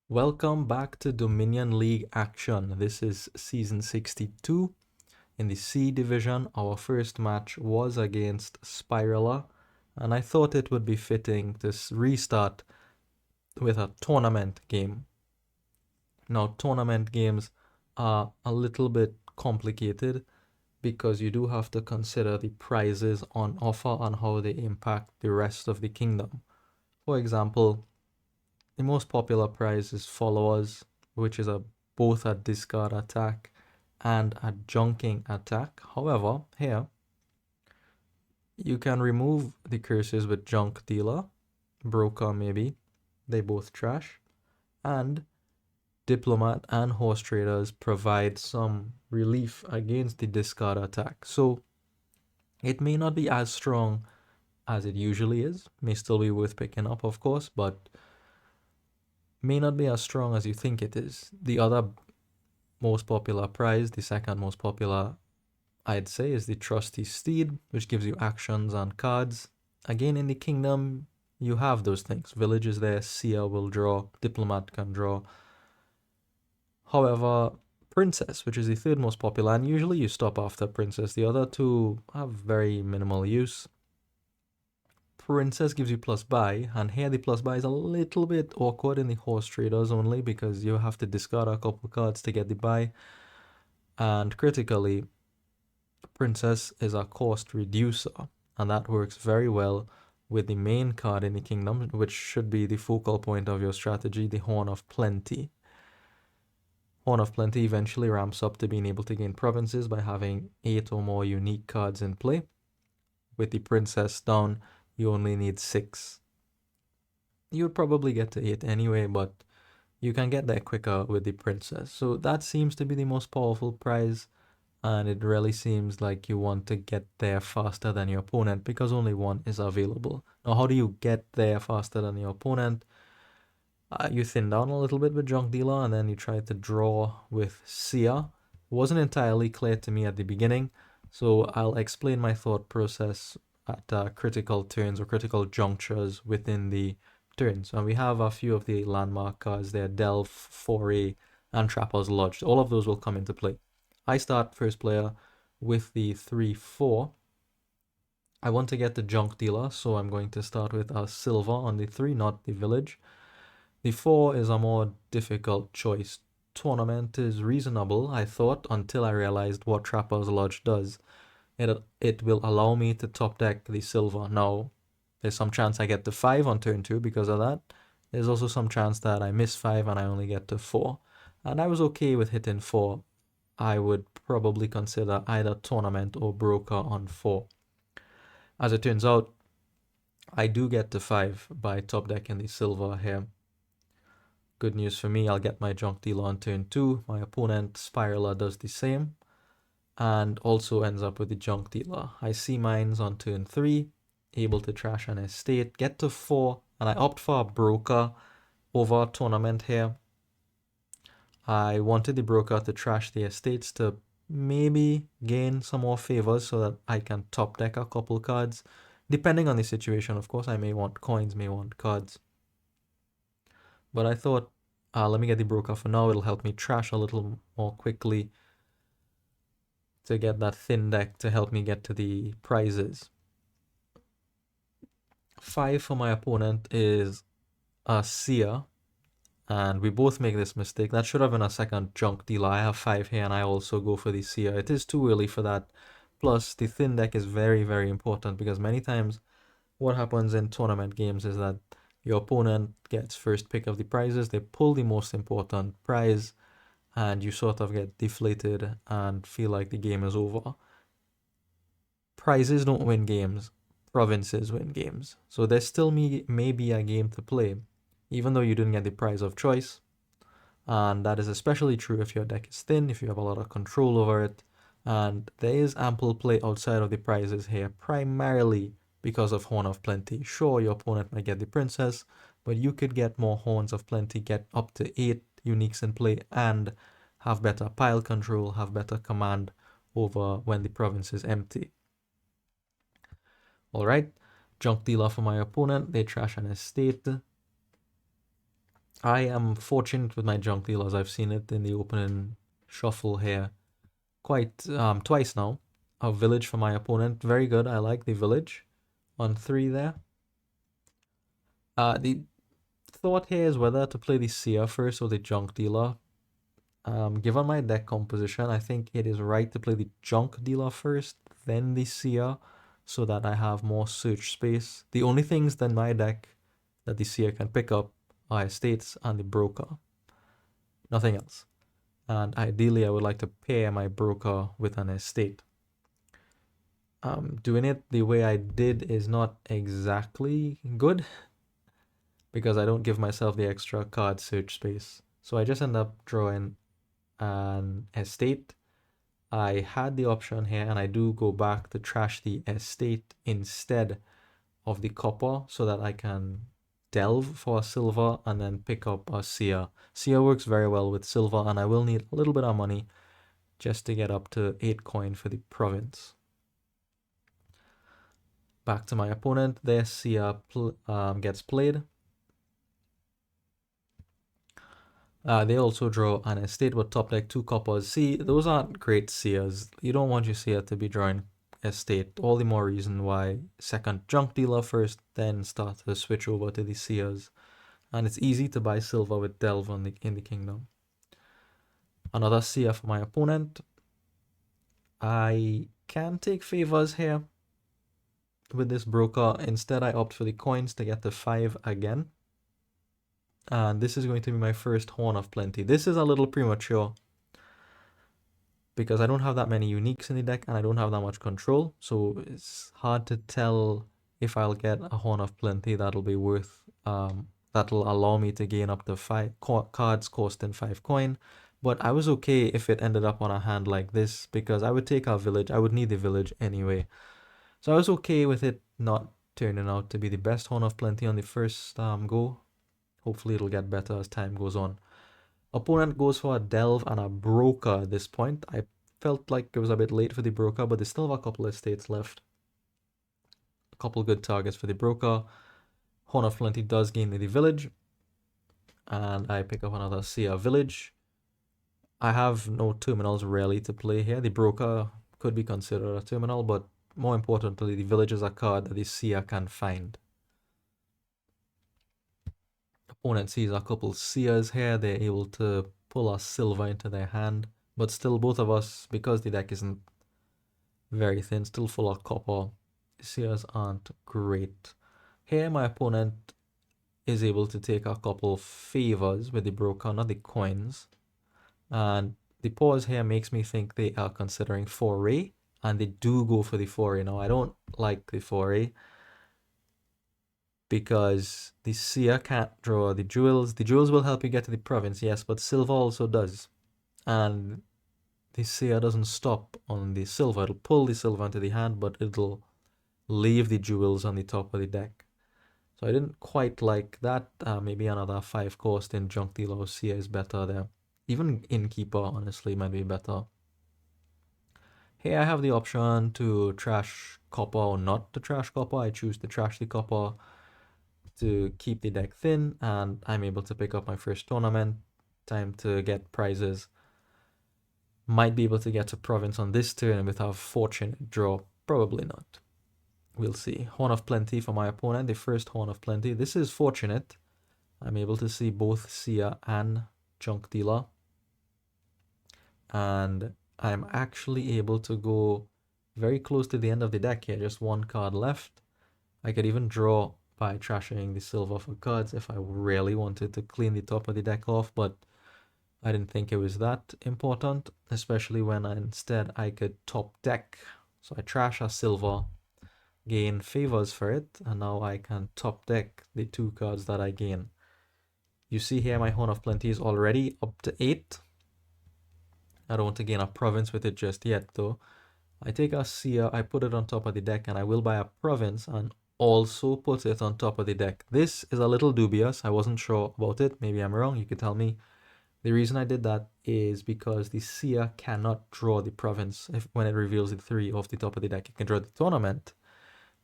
Welcome back to Dominion League action. This is season 62. In the C division, our first match was against Spiraler, and I thought it would be fitting to restart with a tournament game. Now, tournament games are a little bit complicated because you do have to consider the prizes on offer and how they impact the rest of the kingdom. For example, the most popular prize is followers, which is both a discard attack and a junking attack. However, here you can remove the curses with junk dealer, broker maybe, they both trash, and diplomat and horse traders provide some relief against the discard attack. So it may not be as strong as it usually is, may still be worth picking up, of course, but may not be as strong as you think it is. The other most popular prize, the second most popular, I'd say, is the Trusty Steed, which gives you actions and cards. Again, in the kingdom, you have those things. Village is there, Seer will draw, Diplomat can draw. However, Princess, which is the third most popular, and usually you stop after Princess. The other two have very minimal use. Princess gives you plus buy, and here the plus buy is a little bit awkward in the horse traders only because you have to discard a couple cards to get the buy. And critically, Princess is a cost reducer, and that works very well with the main card in the kingdom, which should be the focal point of your strategy, the Horn of Plenty. Horn of Plenty eventually ramps up to being able to gain provinces by having 8 or more unique cards in play. With the Princess down, you only need 6. You would probably get to 8 anyway, but you can get there quicker with the Princess. So that seems to be the most powerful prize, and it really seems like you want to get there faster than your opponent because only one is available. Now, how do you get there faster than your opponent? You thin down a little bit with Junk Dealer, and then you try to draw with Seer. Wasn't entirely clear to me at the beginning, so I'll explain my thought process at critical turns or critical junctures within the turns. And we have a few of the landmark cards there, Delve, Foray, and Trapper's Lodge. All of those will come into play. I start first player with the 3-4. I want to get the junk dealer, so I'm going to start with a silver on the 3, not the village. The 4 is a more difficult choice. Tournament is reasonable, I thought, until I realized what Trapper's Lodge does. It will allow me to top deck the silver. Now, there's some chance I get to 5 on turn 2 because of that. There's also some chance that I miss 5 and I only get to 4. And I was okay with hitting 4. I would probably consider either tournament or broker on 4. As it turns out, I do get to 5 by top decking the silver here. Good news for me, I'll get my junk dealer on turn 2. My opponent, Spiraler, does the same and also ends up with the junk dealer. I see mines on turn 3, able to trash an estate, get to 4, and I opt for a broker over a tournament here. I wanted the broker to trash the estates to maybe gain some more favors so that I can top deck a couple cards. Depending on the situation, of course, I may want coins, may want cards. But I thought, let me get the broker for now. It'll help me trash a little more quickly to get that thin deck to help me get to the prizes. 5 for my opponent is a Seer, and we both make this mistake. That should have been a second junk dealer. I have 5 here, and I also go for the Seer. It is too early for that. Plus, the thin deck is very, very important because many times what happens in tournament games is that your opponent gets first pick of the prizes. They pull the most important prize, and you sort of get deflated and feel like the game is over. Prizes don't win games. Provinces win games. So there still may be a game to play, even though you didn't get the prize of choice. And that is especially true if your deck is thin, if you have a lot of control over it. And there is ample play outside of the prizes here, primarily because of Horn of Plenty. Sure, your opponent might get the Princess, but you could get more Horns of Plenty, get up to 8 uniques in play, and have better pile control, have better command over when the province is empty. Alright, junk dealer for my opponent, they trash an estate. I am fortunate with my junk dealers. I've seen it in the opening shuffle here quite twice now. A village for my opponent. Very good. I like the village on 3 there. The thought here is whether to play the seer first or the junk dealer. Given my deck composition, I think it is right to play the junk dealer first, then the seer, so that I have more search space. The only things in my deck that the seer can pick up are estates and the broker. Nothing else. And ideally, I would like to pair my broker with an estate. Doing it the way I did is not exactly good because I don't give myself the extra card search space. So I just end up drawing an estate. I had the option here and I do go back to trash the estate instead of the copper so that I can delve for a silver and then pick up a seer. Seer works very well with silver and I will need a little bit of money just to get up to 8 coin for the province. Back to my opponent, their seer gets played. They also draw an estate with top deck 2 coppers. See, those aren't great seers. You don't want your seer to be drawing estate. All the more reason why second junk dealer first, then start to switch over to the seers. And it's easy to buy silver with delve in the kingdom. Another seer for my opponent. I can take favors here with this broker. Instead, I opt for the coins to get to 5 again. And this is going to be my first Horn of Plenty. This is a little premature because I don't have that many uniques in the deck and I don't have that much control. So it's hard to tell if I'll get a Horn of Plenty that'll be worth, that'll allow me to gain up to 5 cards costing 5 coin. But I was okay if it ended up on a hand like this because I would take our village. I would need the village anyway. So I was okay with it not turning out to be the best Horn of Plenty on the first go. Hopefully it'll get better as time goes on. Opponent goes for a delve and a broker at this point. I felt like it was a bit late for the broker, but they still have a couple of estates left. A couple good targets for the broker. Horn of Plenty does gain the village. And I pick up another seer village. I have no terminals really to play here. The broker could be considered a terminal, but more importantly, the village is a card that the seer can find. Opponent sees a couple seers here. They're able to pull a silver into their hand, but still both of us, because the deck isn't very thin, still full of copper, seers aren't great. Here my opponent is able to take a couple favors with the broker, not the coins, and the pause here makes me think they are considering foray, and they do go for the foray. Now I don't like the foray because the seer can't draw the jewels. The jewels will help you get to the province, yes, but silver also does. And the seer doesn't stop on the silver. It'll pull the silver into the hand, but it'll leave the jewels on the top of the deck. So I didn't quite like that. Maybe another 5 cost in junk dealer or seer is better there. Even innkeeper, honestly, might be better. Here I have the option to trash copper or not to trash copper. I choose to trash the copper to keep the deck thin, and I'm able to pick up my first tournament. Time to get prizes. Might be able to get to province on this turn with a fortunate draw. Probably not. We'll see. Horn of Plenty for my opponent. The first Horn of Plenty. This is fortunate. I'm able to see both seer and junk dealer. And I'm actually able to go very close to the end of the deck here. Just 1 card left. I could even draw by trashing the silver for cards if I really wanted to clean the top of the deck off, but I didn't think it was that important, especially when instead I could top deck. So I trash a silver, gain favors for it, and now I can top deck the 2 cards that I gain. You see here my Horn of Plenty is already up to 8. I don't want to gain a province with it just yet though. I take a seer, I put it on top of the deck, and I will buy a province and also put it on top of the deck. This is a little dubious. I wasn't sure about it. Maybe I'm wrong. You could tell me. The reason I did that is because the seer cannot draw the province when it reveals the 3 off the top of the deck. It can draw the tournament,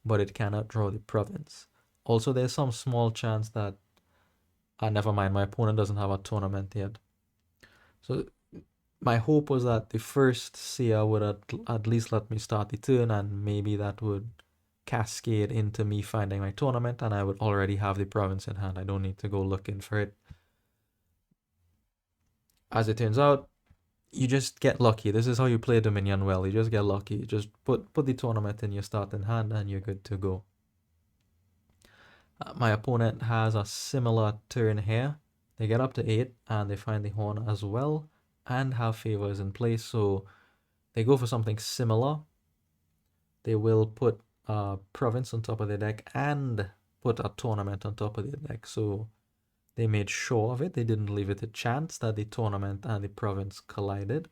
but it cannot draw the province. Also, there's some small chance that Never mind, my opponent doesn't have a tournament yet. So my hope was that the first seer would at least let me start the turn, and maybe that would cascade into me finding my tournament, and I would already have the province in hand. I don't need to go looking for it. As it turns out, you just get lucky. This is how you play Dominion well. You just get lucky. You just put the tournament in your starting hand and you're good to go. My opponent has a similar turn here. They get up to 8 and they find the horn as well and have favors in place. So they go for something similar. They will put a province on top of the deck and put a tournament on top of the deck. So they made sure of it. They didn't leave it to chance that the tournament and the province collided.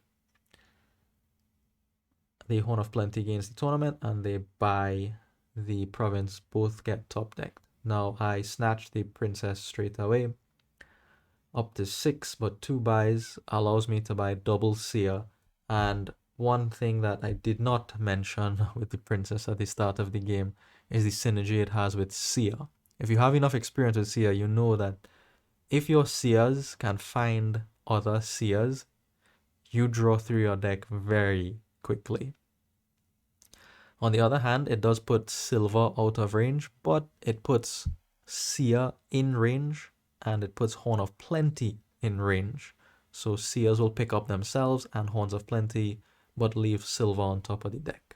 The Horn of Plenty gains the tournament and they buy the province. Both get top decked. Now I snatch the princess straight away. Up to 6, but 2 buys allows me to buy double seer. And one thing that I did not mention with the princess at the start of the game is the synergy it has with seer. If you have enough experience with seer, you know that if your seers can find other seers, you draw through your deck very quickly. On the other hand, it does put silver out of range, but it puts seer in range and it puts Horn of Plenty in range. So seers will pick up themselves and Horns of Plenty, but leave silver on top of the deck.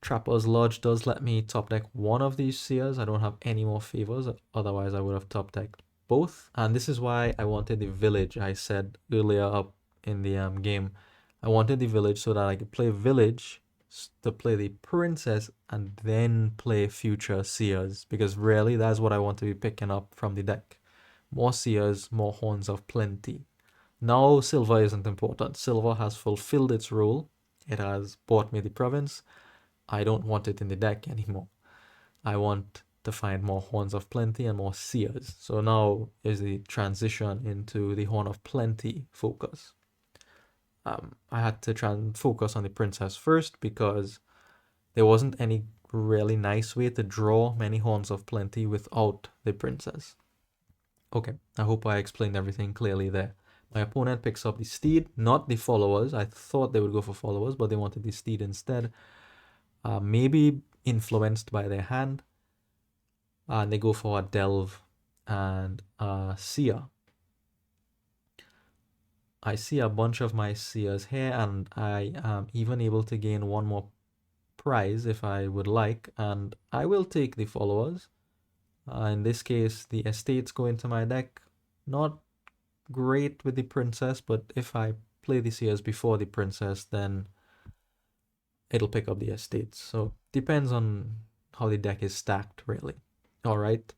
Trapper's Lodge does let me top deck one of these seers. I don't have any more favors, otherwise I would have top decked both. And this is why I wanted the village. I said earlier up in the game, I wanted the village so that I could play village to play the princess and then play future seers, because really that's what I want to be picking up from the deck. More seers, more Horns of Plenty. Now silver isn't important. Silver has fulfilled its role. It has bought me the province. I don't want it in the deck anymore. I want to find more Horns of Plenty and more seers. So now is the transition into the Horn of Plenty focus. I had to try and focus on the princess first because there wasn't any really nice way to draw many Horns of Plenty without the princess. Okay, I hope I explained everything clearly there. My opponent picks up the steed, not the followers. I thought they would go for followers, but they wanted the steed instead. Maybe influenced by their hand. And they go for a delve and a seer. I see a bunch of my seers here, and I am even able to gain one more prize if I would like, and I will take the followers. In this case, the estates go into my deck. Not great with the princess, but if I play the seers before the princess, then it'll pick up the estates. So depends on how the deck is stacked, really. All right.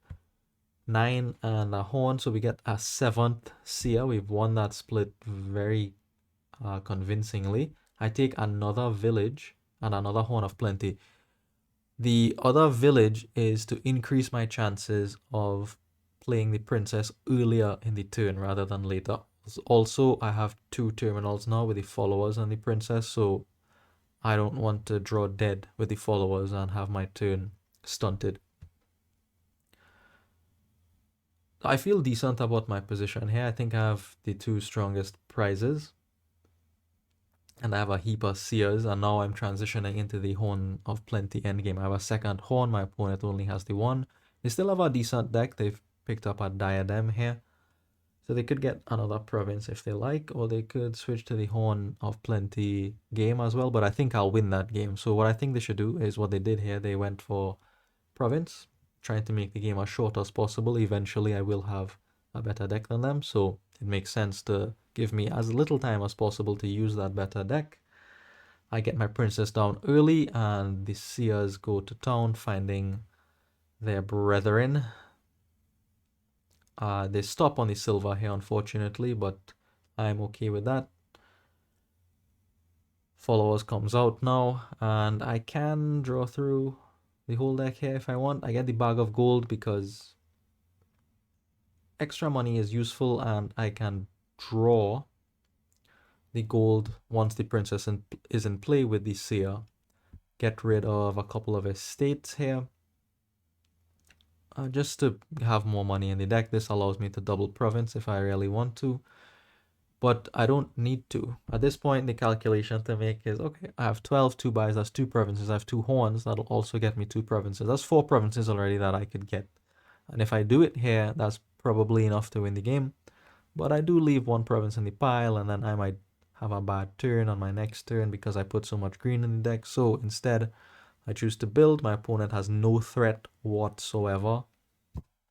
9 and a horn, so we get a 7th seer. We've won that split very convincingly. I take another village and another Horn of Plenty. The other village is to increase my chances of playing the princess earlier in the turn rather than later. Also, I have 2 terminals now with the followers and the princess, so I don't want to draw dead with the followers and have my turn stunted. I feel decent about my position here. I think I have the 2 strongest prizes. And I have a heap of seers, and now I'm transitioning into the Horn of Plenty endgame. I have a second horn, my opponent only has the 1. They still have a decent deck. They've picked up a diadem here. So they could get another province if they like, or they could switch to the Horn of Plenty game as well, but I think I'll win that game. So what I think they should do is what they did here. They went for province, trying to make the game as short as possible. Eventually I will have a better deck than them, so it makes sense to give me as little time as possible to use that better deck. I get my princess down early and the seers go to town finding their brethren. They stop on the silver here, unfortunately, but I'm okay with that. Followers comes out now, and I can draw through the whole deck here if I want. I get the bag of gold because extra money is useful, and I can draw the gold once the princess is in play with the seer. Get rid of a couple of estates here. just to have more money in the deck. This allows me to double province if I really want to, but I don't need to. At this point, the calculation to make is, okay, I have 12 two buys, that's 2 provinces. I have 2 horns, that'll also get me 2 provinces. That's 4 provinces already that I could get. And if I do it here, that's probably enough to win the game. But I do leave 1 province in the pile, and then I might have a bad turn on my next turn because I put so much green in the deck. So instead, I choose to build. My opponent has no threat whatsoever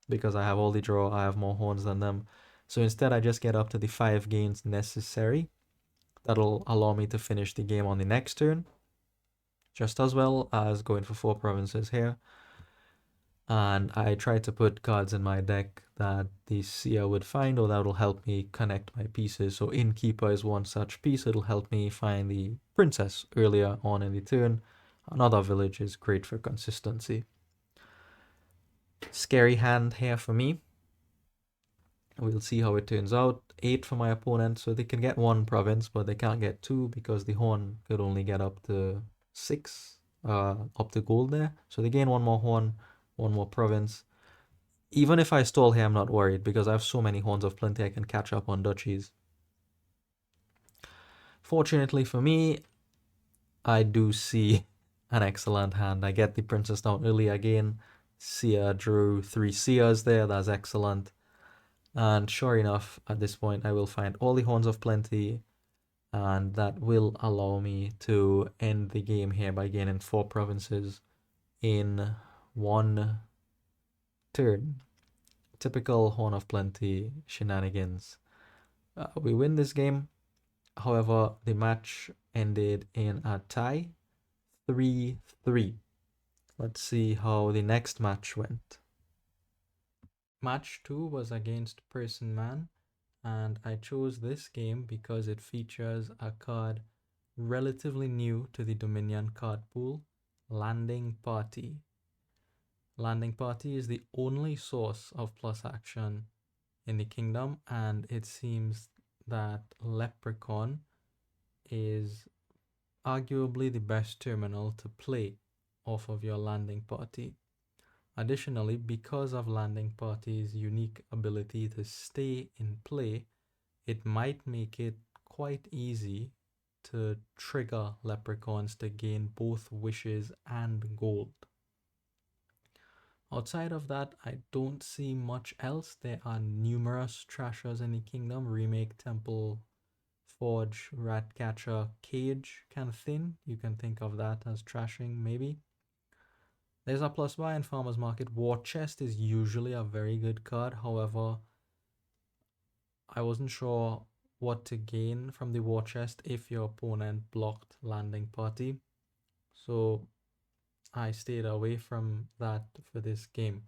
because I have all the draw, I have more horns than them. So instead, I just get up to the 5 gains necessary. That'll allow me to finish the game on the next turn, just as well as going for 4 provinces here. And I try to put cards in my deck that the seer would find, or that will help me connect my pieces. So Innkeeper is one such piece. It'll help me find the princess earlier on in the turn. Another village is great for consistency. Scary hand here for me. We'll see how it turns out. 8 for my opponent, so they can get 1 province, but they can't get 2 because the horn could only get up to 6, up to gold there. So they gain 1 more horn, 1 more province. Even if I stall here, I'm not worried because I have so many horns of plenty I can catch up on duchies. Fortunately for me, I do see an excellent hand. I get the princess down early again. Seer drew 3 seers there, that's excellent. And sure enough, at this point, I will find all the horns of plenty, and that will allow me to end the game here by gaining 4 provinces in 1 turn. Typical Horn of Plenty shenanigans. We win this game. However, the match ended in a tie, 3-3. Let's see how the next match went. Match 2 was against Personman, and I chose this game because it features a card relatively new to the Dominion card pool, Landing Party. Landing Party is the only source of plus action in the kingdom, and it seems that Leprechaun is arguably the best terminal to play off of your Landing Party. Additionally, because of Landing Party's unique ability to stay in play, it might make it quite easy to trigger Leprechauns to gain both wishes and gold. Outside of that, I don't see much else. There are numerous trashers in the kingdom. Remake, Temple, Forge, Ratcatcher, Cage can thin. You can think of that as trashing, maybe. There's a plus buy in Farmer's Market. War Chest is usually a very good card. However, I wasn't sure what to gain from the War Chest if your opponent blocked Landing Party. So I stayed away from that for this game.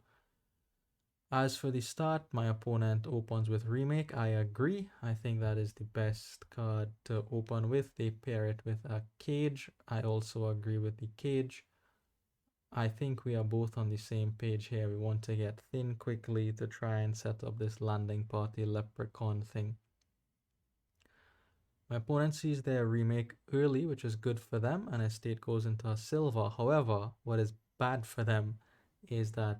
As for the start, my opponent opens with Remake. I agree. I think that is the best card to open with. They pair it with a Cage. I also agree with the Cage. I think we are both on the same page here. We want to get thin quickly to try and set up this Landing Party Leprechaun thing. My opponent sees their Remake early, which is good for them, and estate goes into a silver. However, what is bad for them is that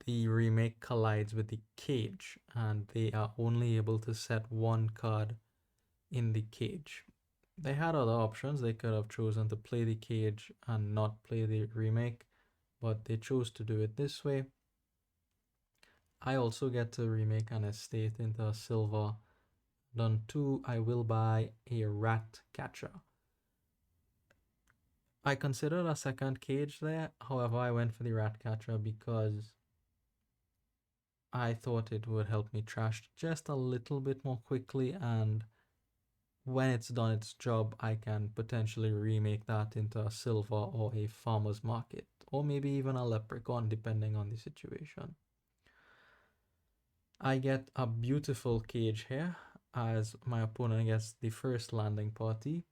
the Remake collides with the Cage, and they are only able to set 1 card in the Cage. They had other options. They could have chosen to play the Cage and not play the Remake, but they chose to do it this way. I also get to remake an estate into a silver. Done 2, I will buy a Rat Catcher. I considered a second Cage there. However, I went for the Rat Catcher because I thought it would help me trash just a little bit more quickly, and when it's done its job, I can potentially remake that into a silver or a Farmer's Market, or maybe even a Leprechaun, depending on the situation. I get a beautiful Cage here as my opponent gets the first Landing Party.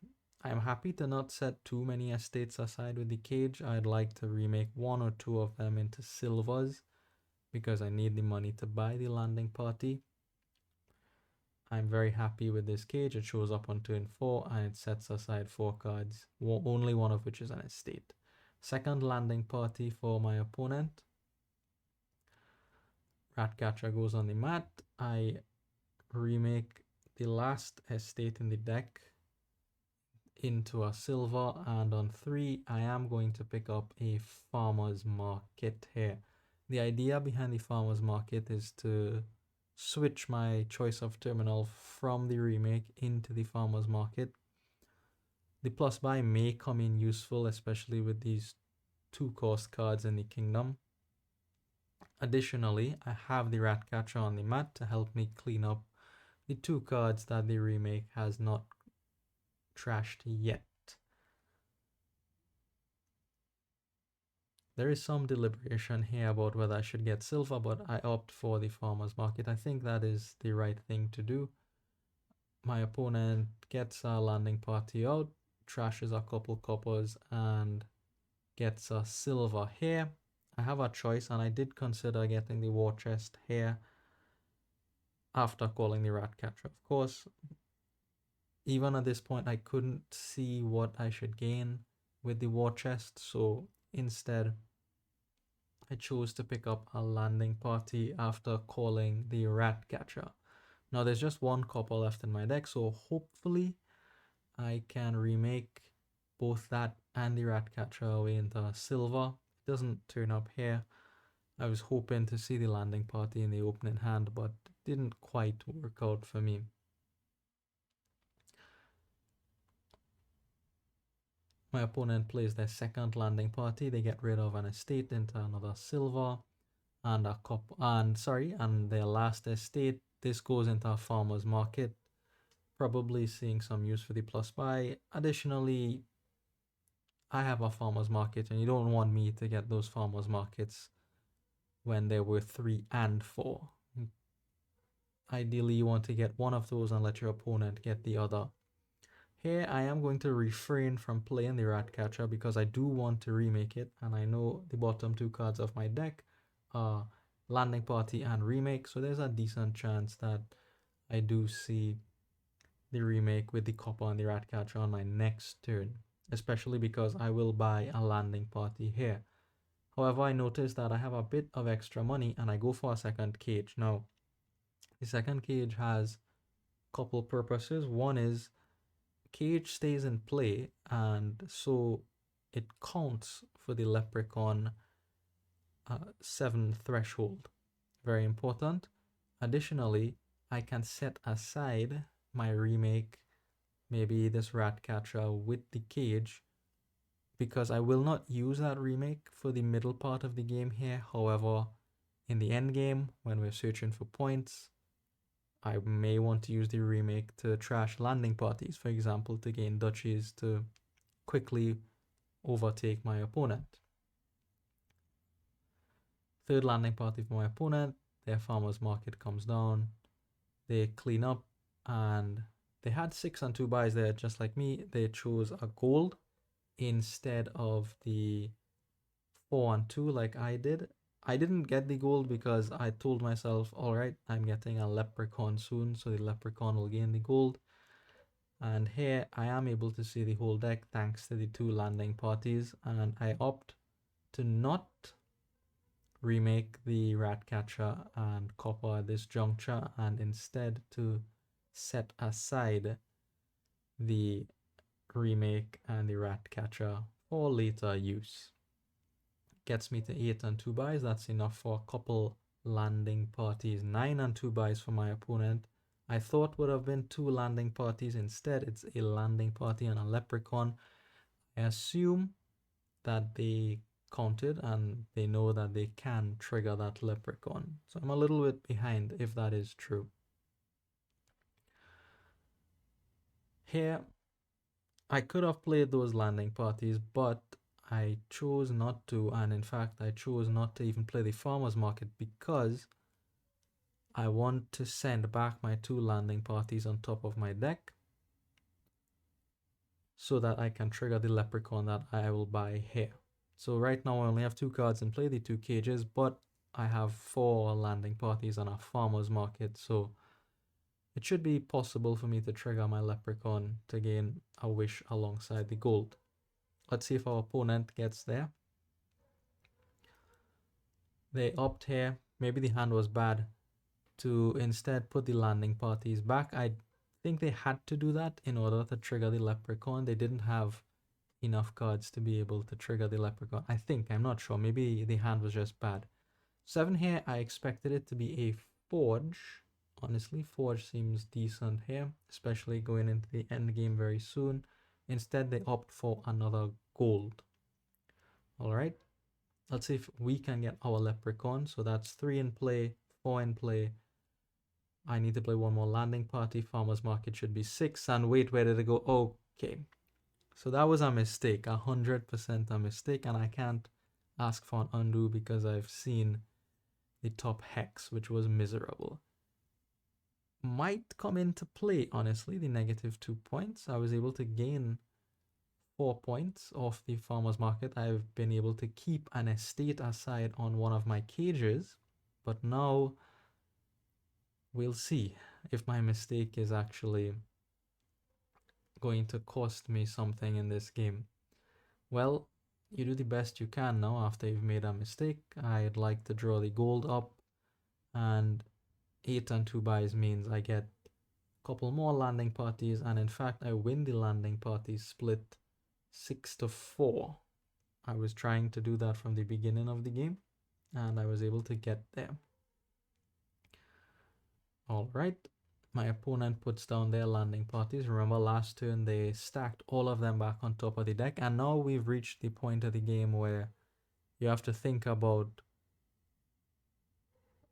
I'm happy to not set too many estates aside with the Cage. I'd like to remake 1 or 2 of them into silvers because I need the money to buy the Landing Party. I'm very happy with this Cage. It shows up on turn 4 and it sets aside 4 cards, only 1 of which is an estate. Second Landing Party for my opponent. Ratcatcher goes on the mat. I remake the last estate in the deck into a silver, and on 3 I am going to pick up a farmer's market here. The idea behind the farmer's market is to switch my choice of terminal from the remake into the farmer's market. The plus buy may come in useful, especially with these 2 cost cards in the kingdom. Additionally, I have the Ratcatcher on the mat to help me clean up the 2 cards that the remake has not trashed yet. There is some deliberation here about whether I should get silver, but I opt for the farmer's market. I think that is the right thing to do. My opponent gets a landing party out, trashes a couple coppers, and gets a silver here. I have a choice, and I did consider getting the war chest here after calling the Ratcatcher. Of course, even at this point, I couldn't see what I should gain with the war chest, so instead I chose to pick up a landing party after calling the Ratcatcher. Now there's just 1 copper left in my deck, so hopefully I can remake both that and the Ratcatcher away into silver. It doesn't turn up here. I was hoping to see the landing party in the opening hand, but it didn't quite work out for me. My opponent plays their second landing party. They get rid of an estate into another silver and a copper, and their last estate. This goes into a farmer's market, probably seeing some use for the plus buy. Additionally, I have a farmer's market, and you don't want me to get those farmer's markets when there were 3 and 4. Ideally, you want to get one of those and let your opponent get the other. Here, I am going to refrain from playing the Ratcatcher because I do want to remake it, and I know the bottom 2 cards of my deck are landing party and remake, so there's a decent chance that I do see the remake with the copper and the Ratcatcher on my next turn, especially because I will buy a landing party here. However, I notice that I have a bit of extra money and I go for a second cage. Now, the second cage has a couple purposes. One is cage stays in play, and so it counts for the leprechaun 7 threshold. Very important. Additionally, I can set aside my remake, maybe this Ratcatcher with the cage, because I will not use that remake for the middle part of the game here. However, in the end game, when we're searching for points, I may want to use the remake to trash landing parties, for example, to gain duchies to quickly overtake my opponent. Third landing party for my opponent, their farmer's market comes down, they clean up, and they had 6 and 2 buys there, just like me. They chose a gold instead of the 4 and 2 like I did. I didn't get the gold because I told myself, alright, I'm getting a leprechaun soon, so the leprechaun will gain the gold. And here I am able to see the whole deck thanks to the 2 landing parties, and I opt to not remake the Ratcatcher and copper at this juncture, and instead to set aside the remake and the Ratcatcher for later use. Gets me to 8 and 2 buys. That's enough for a couple landing parties. 9 and 2 buys for my opponent. I thought would have been 2 landing parties. Instead, it's a landing party and a leprechaun. I assume that they counted and they know that they can trigger that leprechaun. So I'm a little bit behind if that is true. Here, I could have played those landing parties, but I chose not to, and in fact I chose not to even play the farmer's market because I want to send back my 2 landing parties on top of my deck so that I can trigger the leprechaun that I will buy here. So right now I only have 2 cards in play, the 2 cages, but I have 4 landing parties on a farmer's market, so it should be possible for me to trigger my leprechaun to gain a wish alongside the gold. Let's see if our opponent gets there. They opt here maybe the hand was bad to instead put the landing parties back. I think they had to do that in order to trigger the leprechaun. They didn't have enough cards to be able to trigger the leprechaun. I think, I'm not sure. Maybe the hand was just bad. 7 here, I expected it to be a forge. Honestly, forge seems decent here, especially going into the end game very soon. Instead, they opt for another gold. All right, let's see if we can get our leprechaun. So that's 3 in play, 4 in play. I need to play one more landing party. Farmer's market should be 6. And wait, where did it go? Okay. So that was a mistake, 100% a mistake. And I can't ask for an undo because I've seen the top hex, which was miserable. Might come into play, honestly, the -2 points. I was able to gain 4 points off the farmer's market. I've been able to keep an estate aside on one of my cages, but now we'll see if my mistake is actually going to cost me something in this game. Well, you do the best you can now after you've made a mistake. I'd like to draw the gold up, and 8 and 2 buys means I get a couple more landing parties, and in fact I win the landing party split 6-4. I was trying to do that from the beginning of the game, and I was able to get there. All right, my opponent puts down their landing parties. Remember last turn they stacked all of them back on top of the deck, and now we've reached the point of the game where you have to think about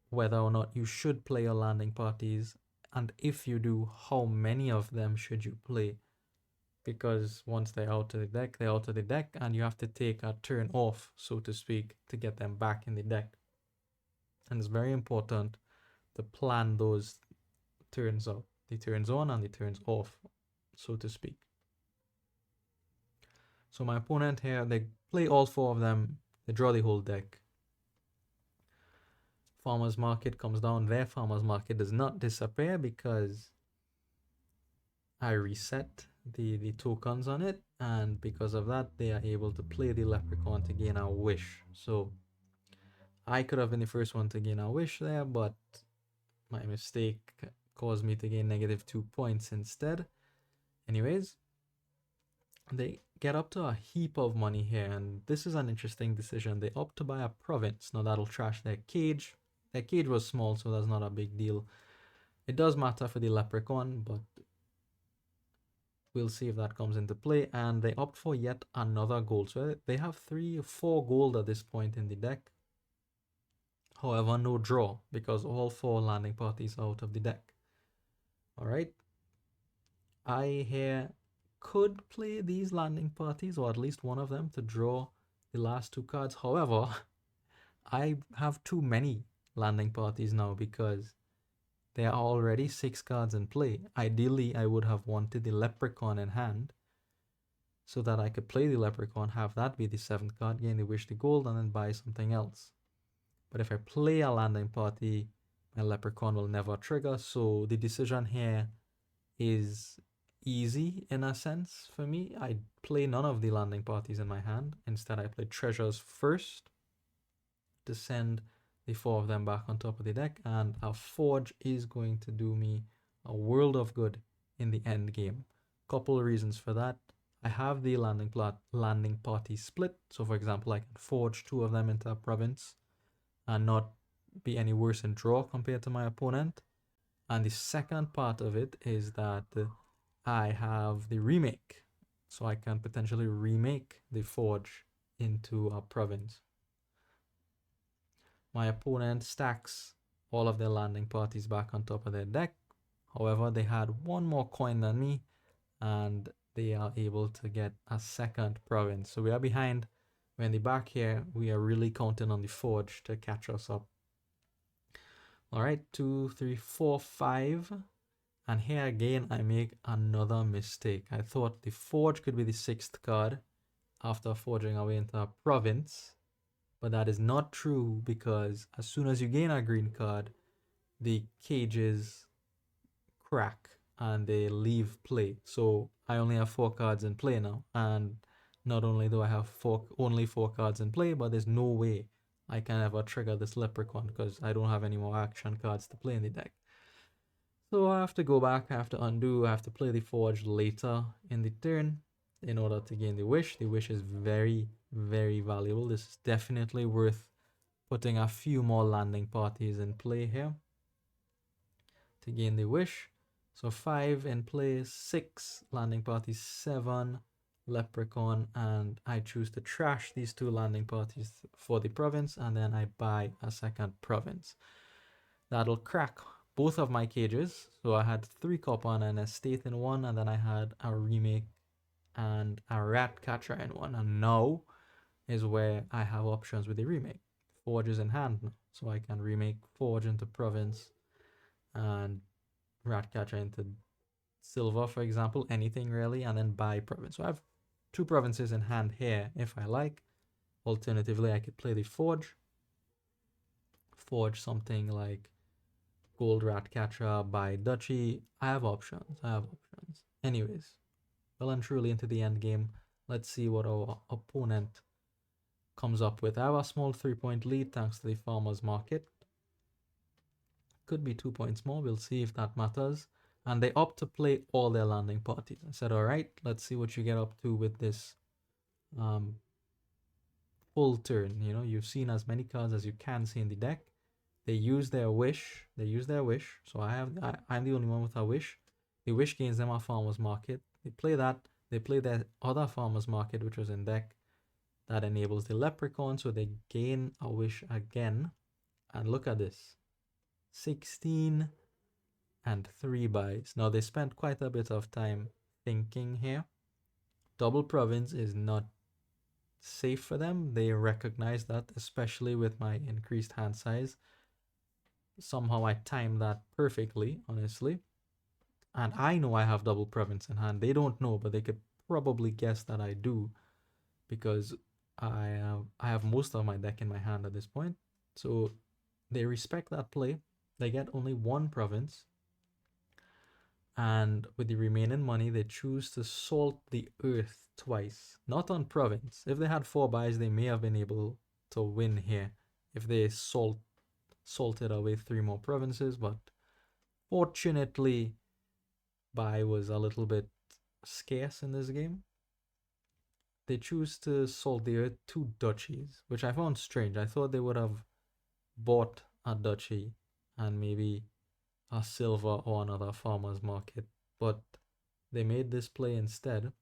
whether or not you should play your landing parties, and if you do, how many of them should you play? Because once they're out of the deck, they're out of the deck, and you have to take a turn off, so to speak, to get them back in the deck. And it's very important to plan those turns out, the turns on and the turns off, so to speak. So my opponent here, they play all 4 of them, they draw the whole deck. Farmer's market comes down. Their farmer's market does not disappear because I reset the tokens on it, and because of that they are able to play the leprechaun to gain a wish. So I could have been the first one to gain a wish there, but my mistake caused me to gain -2 points instead. Anyways, they get up to a heap of money here, and this is an interesting decision. They opt to buy a province. Now that'll trash their cage. Their cage was small, so that's not a big deal. It does matter for the leprechaun, but we'll see if that comes into play. And they opt for yet another gold. So they have 3 or 4 gold at this point in the deck. However, no draw because all 4 landing parties are out of the deck. All right. I here could play these landing parties, or at least one of them, to draw the last 2 cards. However, I have too many landing parties now because there are already 6 cards in play. Ideally, I would have wanted the leprechaun in hand so that I could play the leprechaun, have that be the 7th card, gain the wish, the gold, and then buy something else. But if I play a landing party, my leprechaun will never trigger. So the decision here is easy in a sense for me. I play none of the landing parties in my hand. Instead, I play treasures first to send the 4 of them back on top of the deck, and a forge is going to do me a world of good in the end game. Couple of reasons for that. I have the landing party split, so for example I can forge 2 of them into a province and not be any worse in draw compared to my opponent. And the second part of it is that I have the remake, so I can potentially remake the forge into a province. My opponent stacks all of their landing parties back on top of their deck. However, they had 1 more coin than me, and they are able to get a 2nd province. So we are behind. We're in the back here. We are really counting on the forge to catch us up. All right, 2, 3, 4, 5. And here again, I make another mistake. I thought the forge could be the 6th card after forging away into a province. But that is not true because as soon as you gain a green card, the cages crack and they leave play. So I only have 4 cards in play now. And not only do I have only 4 cards in play, but there's no way I can never trigger this leprechaun because I don't have any more action cards to play in the deck. So I have to go back, I have to undo, I have to play the forge later in the turn in order to gain the wish. The wish is very, very valuable. This is definitely worth putting a few more landing parties in play here to gain the wish. So 5 in play, 6 landing parties, 7 leprechaun, and I choose to trash these 2 landing parties for the province, and then I buy a second province. That'll crack both of my cages. So I had 3 copper and an estate in one, and then I had a remake and a rat catcher in one. And now is where I have options with the remake. Forge is in hand now, so I can remake Forge into province and rat catcher into silver, for example, anything really, and then buy province. So I have 2 provinces in hand here if I like. Alternatively, I could play the forge something like gold rat catcher, buy duchy. I have options. Anyways, well and truly into the end game. Let's see what our opponent comes up with. I have a small 3-point lead thanks to the farmer's market. Could be 2 points more. We'll see if that matters. And they opt to play all their landing parties. I said, all right, let's see what you get up to with this full turn. You know, you've seen as many cards as you can see in the deck. They use their wish. So I'm the only one with a wish. The wish gains them a farmer's market. They play that. They play their other farmer's market, which was in deck. That enables the leprechaun, so they gain a wish again. And look at this. 16 and 3 buys. Now they spent quite a bit of time thinking here. Double province is not safe for them. They recognize that, especially with my increased hand size. Somehow I timed that perfectly, honestly. And I know I have double province in hand. They don't know, but they could probably guess that I do, because I have most of my deck in my hand at this point. So they respect that play. They get only 1 province. And with the remaining money, they choose to salt the earth twice. Not on province. If they had 4 buys, they may have been able to win here if they salted away 3 more provinces. But fortunately, buy was a little bit scarce in this game. They choose to salt the earth 2 duchies, which I found strange. I thought they would have bought a duchy and maybe a silver or another farmer's market, but they made this play instead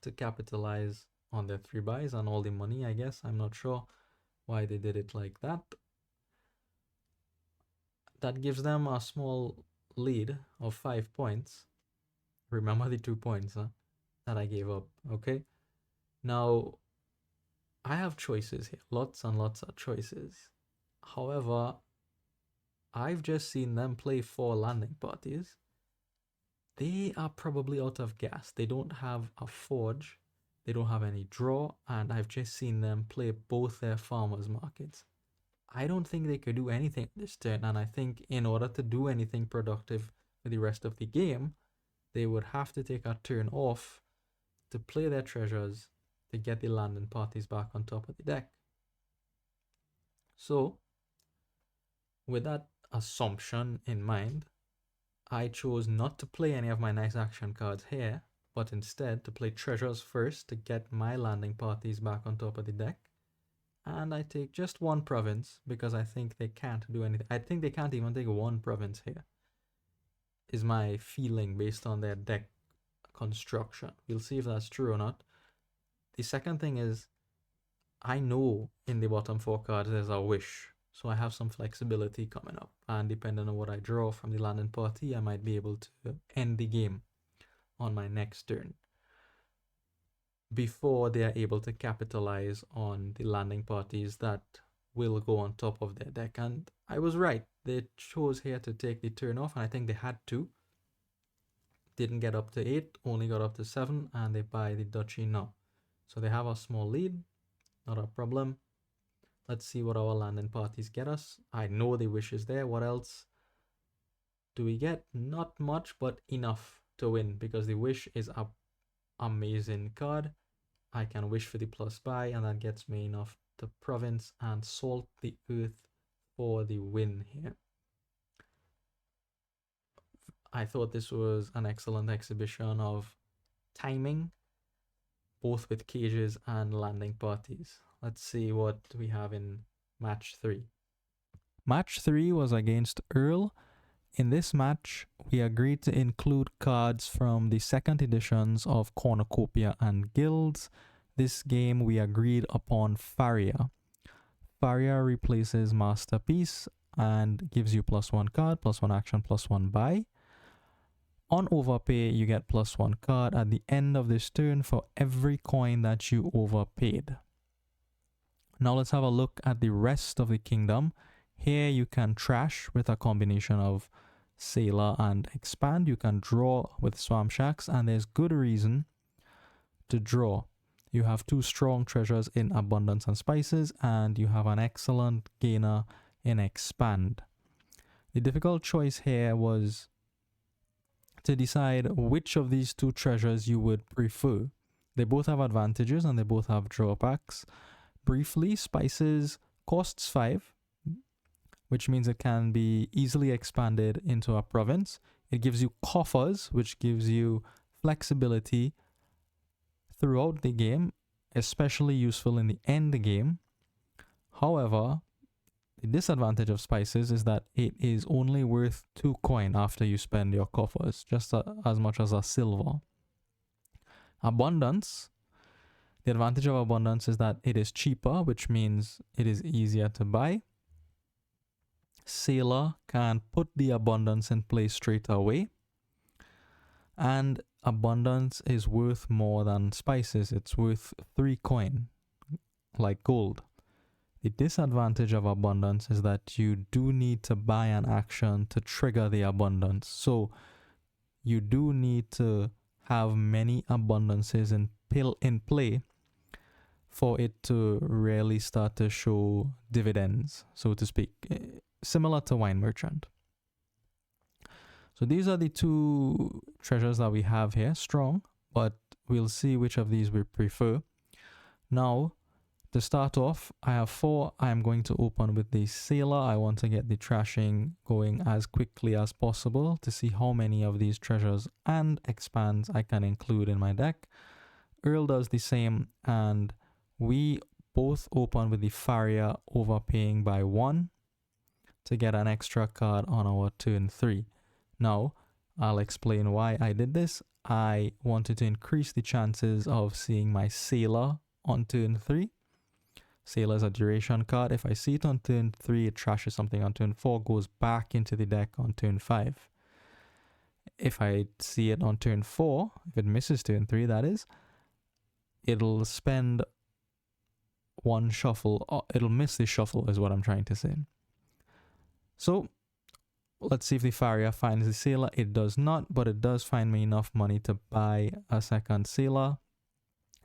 to capitalize on their 3 buys and all the money, I guess. I'm not sure why they did it like that. That gives them a small lead of 5 points. Remember the 2 points that I gave up, okay? Now, I have choices here, lots and lots of choices. However, I've just seen them play 4 landing parties. They are probably out of gas. They don't have a forge. They don't have any draw. And I've just seen them play both their farmers markets. I don't think they could do anything this turn. And I think in order to do anything productive for the rest of the game, they would have to take a turn off to play their treasures to get the landing parties back on top of the deck. So, with that assumption in mind, I chose not to play any of my nice action cards here, but instead to play treasures first to get my landing parties back on top of the deck. And I take just 1 province because I think they can't do anything. I think they can't even take 1 province here, is my feeling based on their deck construction. We'll see if that's true or not. The second thing is, I know in the bottom 4 cards there's a wish. So I have some flexibility coming up. And depending on what I draw from the landing party, I might be able to end the game on my next turn before they are able to capitalize on the landing parties that will go on top of their deck. And I was right. They chose here to take the turn off, and I think they had to. Didn't get up to 8, only got up to 7, and they buy the duchy now. So they have a small lead, not a problem. Let's see what our landing parties get us. I know the wish is there. What else do we get? Not much, but enough to win, because the wish is an amazing card. I can wish for the plus buy, and that gets me enough the province and salt the earth for the win here. I thought this was an excellent exhibition of timing, both with cages and landing parties. Let's see what we have in match 3. Match 3 was against Earl. In this match, we agreed to include cards from the second editions of Cornucopia and Guilds. This game we agreed upon Farrier. Farrier replaces Masterpiece and gives you +1 card, +1 action, +1 buy. On overpay, you get +1 card at the end of this turn for every coin that you overpaid. Now let's have a look at the rest of the kingdom. Here you can trash with a combination of Sailor and Expand. You can draw with Swamp Shacks, and there's good reason to draw. You have 2 strong treasures in Abundance and Spices, and you have an excellent gainer in Expand. The difficult choice here was to decide which of these 2 treasures you would prefer. They both have advantages and they both have drawbacks. Briefly, Spices costs 5, which means it can be easily expanded into a province. It gives you coffers, which gives you flexibility throughout the game, especially useful in the end game. However, the disadvantage of Spices is that it is only worth 2 coin after you spend your coffers, just as much as a silver. Abundance. The advantage of Abundance is that it is cheaper, which means it is easier to buy. Sailor can put the Abundance in place straight away. And Abundance is worth more than Spices. It's worth 3 coin, like gold. The disadvantage of Abundance is that you do need to buy an action to trigger the Abundance. So you do need to have many Abundances in play for it to really start to show dividends, so to speak, similar to Wine Merchant. So these are the 2 treasures that we have here, strong, but we'll see which of these we prefer. Now, to start off, I have 4. I'm going to open with the Sailor. I want to get the trashing going as quickly as possible to see how many of these treasures and expands I can include in my deck. Earl does the same, and we both open with the Farrier, overpaying by 1 to get an extra card on our turn 3. Now, I'll explain why I did this. I wanted to increase the chances of seeing my Sailor on turn 3. Sailor is a duration card. If I see it on turn 3, it trashes something on turn 4, goes back into the deck on turn 5. If I see it on turn 4, if it misses turn 3, that is, it'll spend 1 shuffle. It'll miss the shuffle is what I'm trying to say. So let's see if the Farrier finds the Sailor. It does not, but it does find me enough money to buy a second Sailor.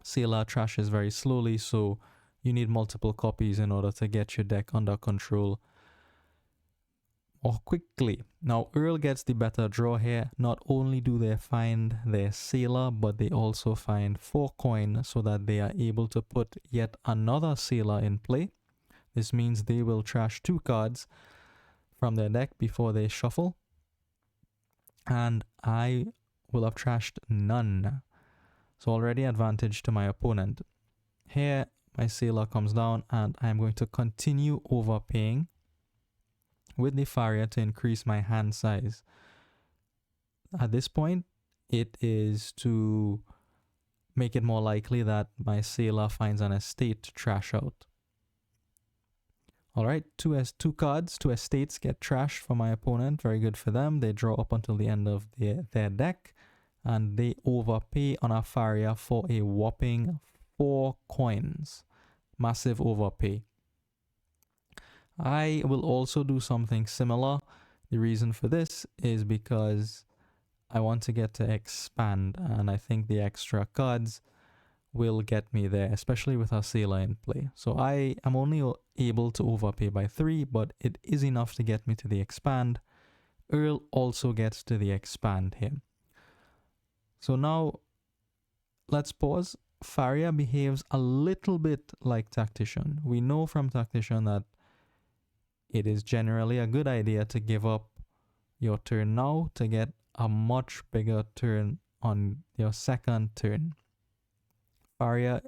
Sailor trashes very slowly, so you need multiple copies in order to get your deck under control more quickly. Now, Earl gets the better draw here. Not only do they find their Sailor, but they also find 4 coin so that they are able to put yet another Sailor in play. This means they will trash 2 cards from their deck before they shuffle. And I will have trashed none. So already advantage to my opponent. Here, my Sailor comes down and I'm going to continue overpaying with the Farrier to increase my hand size. At this point, it is to make it more likely that my Sailor finds an estate to trash out. Alright, 2 estates get trashed for my opponent. Very good for them. They draw up until the end of their deck. And they overpay on a Farrier for a whopping 4 coins. Massive overpay. I will also do something similar. The reason for this is because I want to get to expand. And I think the extra cards will get me there, especially with our Sailor in play. So I am only able to overpay by 3, but it is enough to get me to the expand. Earl also gets to the expand here. So now let's pause Farrier behaves a little bit like Tactician. We know from Tactician that it is generally a good idea to give up your turn now to get a much bigger turn on your second turn. Farrier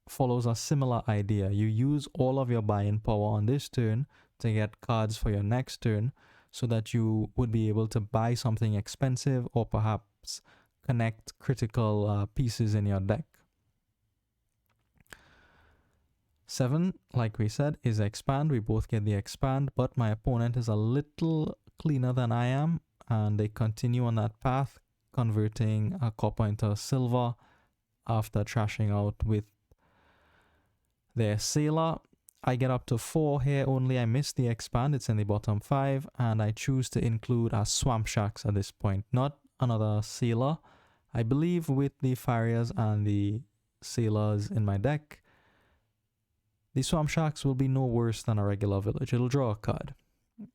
follows a similar idea. You use all of your buying power on this turn to get cards for your next turn so that you would be able to buy something expensive or perhaps connect critical pieces in your deck. 7, like we said, is expand. We both get the expand, but my opponent is a little cleaner than I am, and they continue on that path, converting a copper into a silver after trashing out with their sailor. I get up to 4 here only. I miss the expand, it's in the bottom 5, and I choose to include a swamp shacks at this point, not another sailor. I believe with the farriers and the sailors in my deck, the swamp shacks will be no worse than a regular village. It'll draw a card.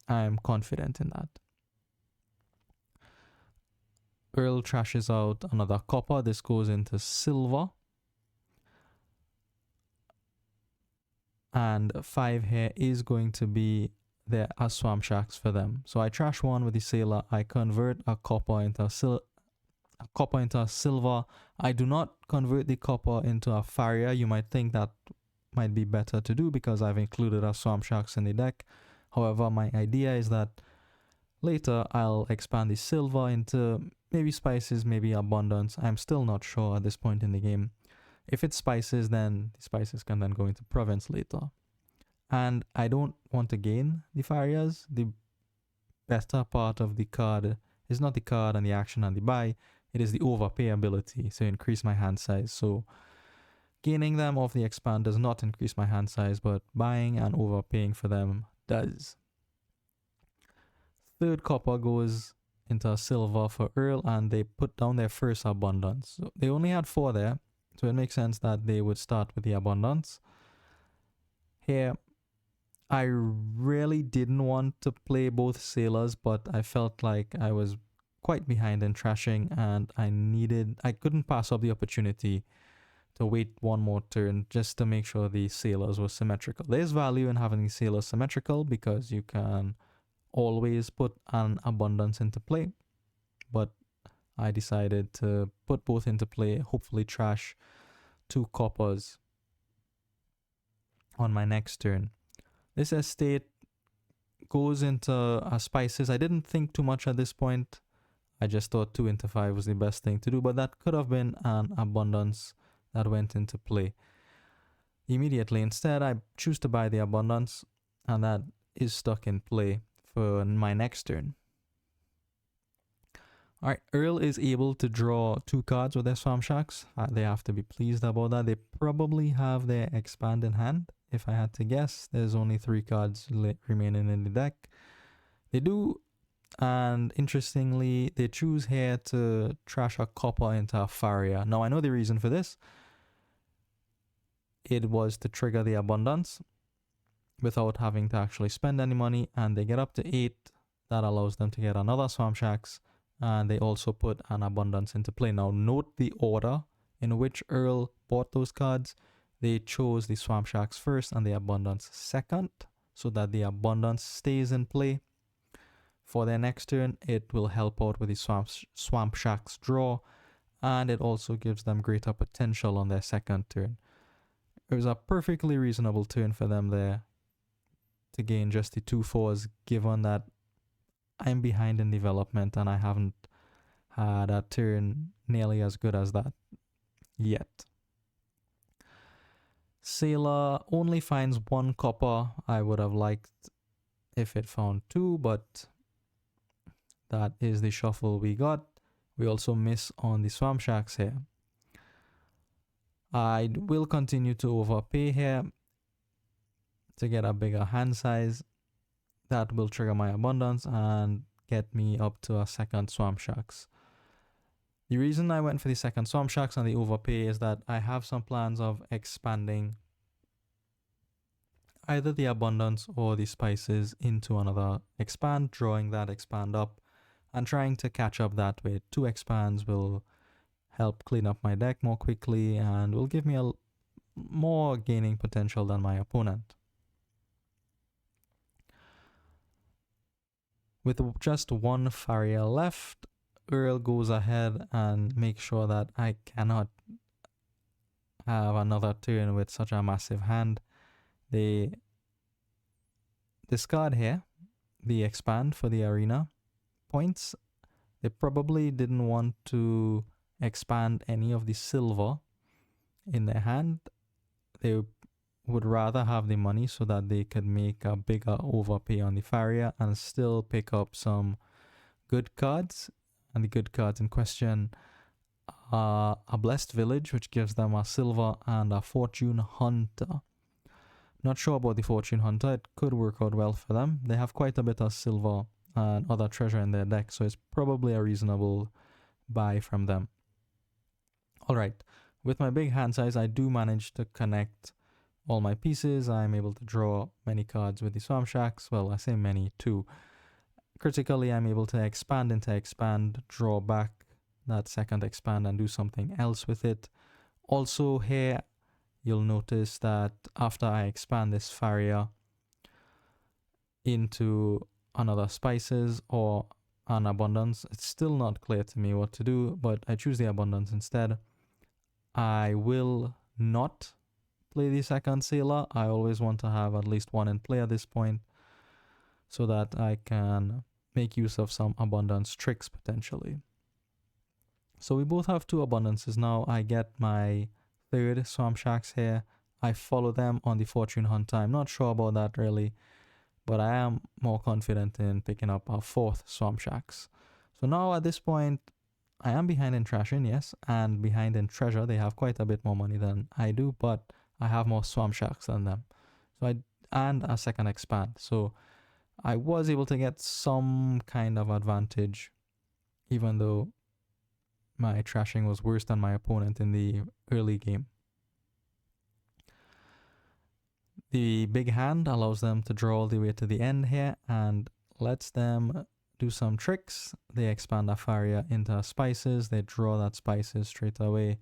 I am confident in that. Earl trashes out another copper. This goes into silver. And 5 here is going to be their swamp shacks for them. So I trash 1 with the sailor. I convert a copper into a silver. I do not convert the copper into a farrier. You might think that might be better to do because I've included a swamp shacks in the deck. However, my idea is that later I'll expand the silver into maybe spices, maybe abundance. I'm still not sure at this point in the game. If it's spices, then the spices can then go into province later. And I don't want to gain the farriers. The better part of the card is not the card and the action and the buy. It is the overpay ability to increase my hand size. So gaining them off the expand does not increase my hand size, but buying and overpaying for them does. 3rd copper goes into a silver for Earl, and they put down their first abundance. So they only had 4 there, so it makes sense that they would start with the abundance. Here, I really didn't want to play both sailors, but I felt like I was quite behind in trashing, and I couldn't pass up the opportunity to wait 1 more turn just to make sure the sailors were symmetrical. There's value in having the sailors symmetrical because you can always put an abundance into play, but I decided to put both into play, hopefully trash 2 coppers on my next turn. This estate goes into spices. I didn't think too much at this point. I just thought 2 into 5 was the best thing to do, but that could have been an abundance that went into play immediately. Instead, I choose to buy the abundance, and that is stuck in play for my next turn. Alright, Earl is able to draw 2 cards with their swamp shacks. They have to be pleased about that. They probably have their expand in hand. If I had to guess, there's only 3 cards remaining in the deck. They do, and interestingly, they choose here to trash a copper into a farrier. Now, I know the reason for this. It was to trigger the abundance without having to actually spend any money, and they get up to 8. That allows them to get another swamp shacks, and they also put an abundance into play. Now, note the order in which Earl bought those cards. They chose the swamp shacks first and the abundance second, so that the abundance stays in play. For their next turn, it will help out with the swamp shacks draw, and it also gives them greater potential on their second turn. It was a perfectly reasonable turn for them there to gain just the 2 4s, given that I'm behind in development and I haven't had a turn nearly as good as that yet. Sailor only finds 1 copper. I would have liked if it found 2, but that is the shuffle we got. We also miss on the swamp shacks here. I will continue to overpay here to get a bigger hand size. That will trigger my abundance and get me up to a second swamp shacks. The reason I went for the second swamp shacks and the overpay is that I have some plans of expanding either the abundance or the spices into another expand, drawing that expand up and trying to catch up that way. 2 expands will help clean up my deck more quickly and will give me a more gaining potential than my opponent. With just one Farrier left, Earl goes ahead and makes sure that I cannot have another turn with such a massive hand. They discard here the expand for the arena points. They probably didn't want to expand any of the silver in their hand. They would rather have the money so that they could make a bigger overpay on the Farrier and still pick up some good cards. And the good cards in question are a Blessed Village, which gives them a silver, and a Fortune Hunter. Not sure about the Fortune Hunter. It could work out well for them. They have quite a bit of silver and other treasure in their deck, so it's probably a reasonable buy from them. Alright, with my big hand size, I do manage to connect all my pieces. I'm able to draw many cards with the Swamp Shacks. Well, I say many, too. Critically, I'm able to expand into expand, draw back that second expand and do something else with it. Also here, you'll notice that after I expand this Farrier into another spices or an abundance, it's still not clear to me what to do, but I choose the abundance instead. I will not play the second sailor. I always want to have at least one in play at this point so that I can make use of some abundance tricks potentially. So we both have two abundances now. I get my third Swamp Shacks here. I follow them on the Fortune Hunter. I'm not sure about that really, but I am more confident in picking up our fourth Swamp Shacks. So now at this point, I am behind in trashing, yes, and behind in treasure. They have quite a bit more money than I do, but I have more Swamp Shacks than them. And a second expand. So I was able to get some kind of advantage, even though my trashing was worse than my opponent in the early game. The big hand allows them to draw all the way to the end here and lets them do some tricks. They expand a Farrier into spices. They draw that spices straight away.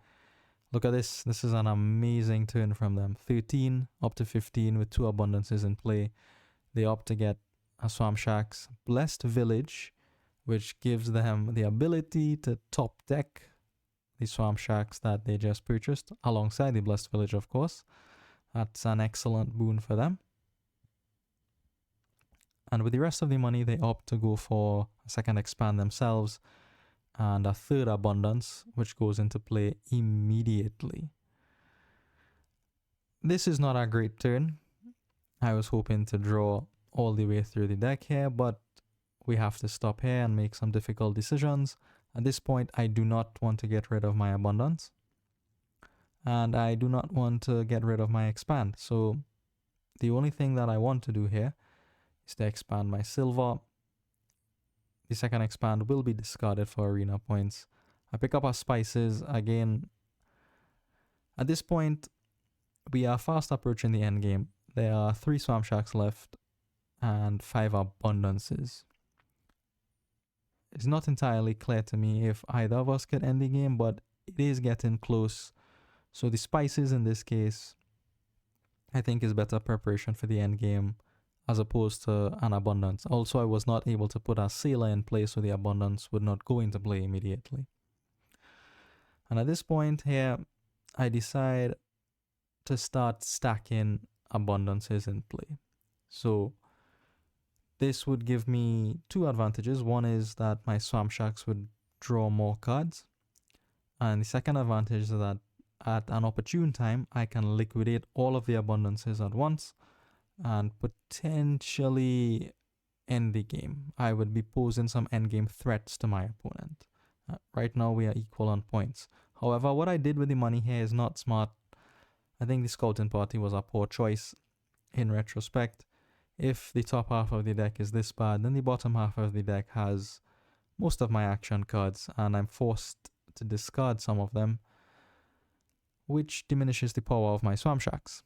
Look at this. This is an amazing turn from them. 13 up to 15 with two abundances in play. They opt to get a Swamp Shacks Blessed Village, which gives them the ability to top deck the Swamp Shacks that they just purchased, alongside the Blessed Village, of course. That's an excellent boon for them. And with the rest of the money, they opt to go for a second expand themselves and a third abundance, which goes into play immediately. This is not a great turn. I was hoping to draw all the way through the deck here, but we have to stop here and make some difficult decisions. At this point, I do not want to get rid of my abundance, and I do not want to get rid of my expand. So the only thing that I want to do here is to expand my silver. The second expand will be discarded for arena points. I pick up our spices again. At this point, we are fast approaching the end game. There are 3 Swamp Shacks left and 5 abundances. It's not entirely clear to me if either of us could end the game, but it is getting close. So the spices in this case, I think, is better preparation for the end game as opposed to an abundance. Also, I was not able to put a sailor in place, so the abundance would not go into play immediately. And at this point here, I decide to start stacking abundances in play. So this would give me 2 advantages. One is that my Swamp Shacks would draw more cards. And the second advantage is that at an opportune time, I can liquidate all of the abundances at once and potentially end the game. I would be posing some endgame threats to my opponent. Right now, we are equal on points. However, what I did with the money here is not smart. I think the scouting party was a poor choice in retrospect. If the top half of the deck is this bad, then the bottom half of the deck has most of my action cards, and I'm forced to discard some of them, which diminishes the power of my Swamp Shacks.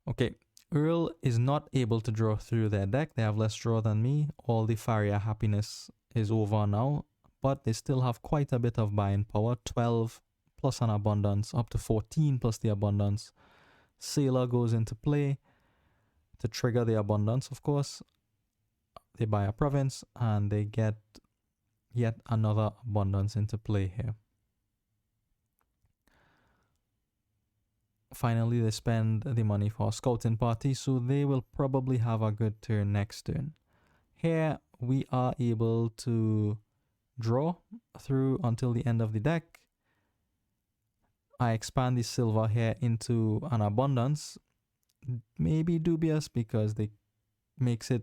Okay, Earl is not able to draw through their deck. They have less draw than me. All the Farrier happiness is over now. but they still have quite a bit of buying power. 12 plus an abundance, up to 14 plus the abundance. Sailor goes into play to trigger the abundance, of course. They buy a province and they get yet another abundance into play here. Finally, they spend the money for a scouting party, so they will probably have a good turn next turn. Here, we are able to draw through until the end of the deck. I expand the silver here into an abundance. Maybe dubious because they makes it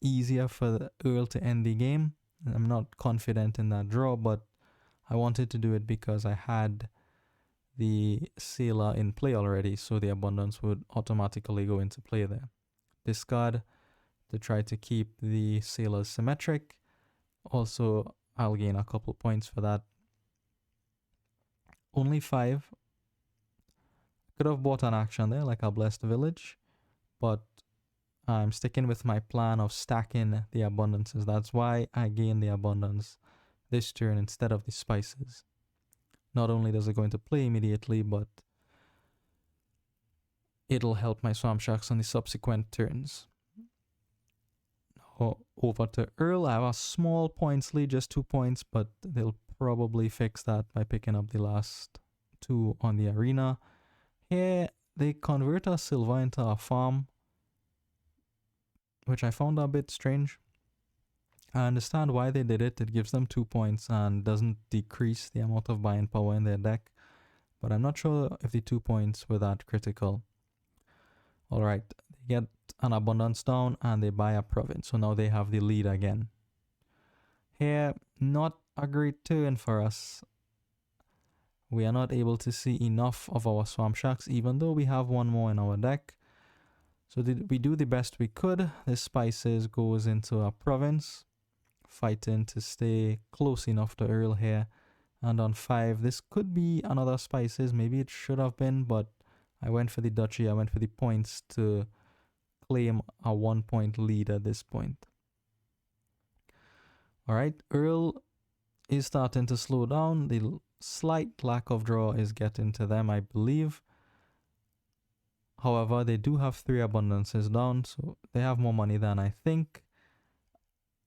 easier for the Earl to end the game. I'm not confident in that draw, but I wanted to do it because I had the sailor in play already, so the abundance would automatically go into play there. Discard to try to keep the sailors symmetric. Also, I'll gain a couple points for that. Only 5. Could have bought an action there, like a blessed village, but I'm sticking with my plan of stacking the abundances. That's why I gain the abundance this turn instead of the spices. Not only does it go into play immediately, but it'll help my swamp sharks on the subsequent turns. Now, over to Earl. I have a small points lead, just 2 points, but they'll probably fix that by picking up the last 2 on the arena. Here, they convert a silver into a farm, which I found a bit strange. I understand why they did it. It gives them 2 points and doesn't decrease the amount of buying power in their deck. But I'm not sure if the 2 points were that critical. Alright, they get an abundance down and they buy a province. So now they have the lead again. Here, not a great turn for us. We are not able to see enough of our swamp sharks, even though we have 1 more in our deck. So we do the best we could. The spices goes into a province, fighting to stay close enough to Earl here. And on 5, this could be another spices. Maybe it should have been, but I went for the duchy. I went for the points to claim a 1-point lead at this point. Alright, Earl is starting to slow down. The slight lack of draw is getting to them, I believe. However, they do have 3 abundances down, so they have more money than I think.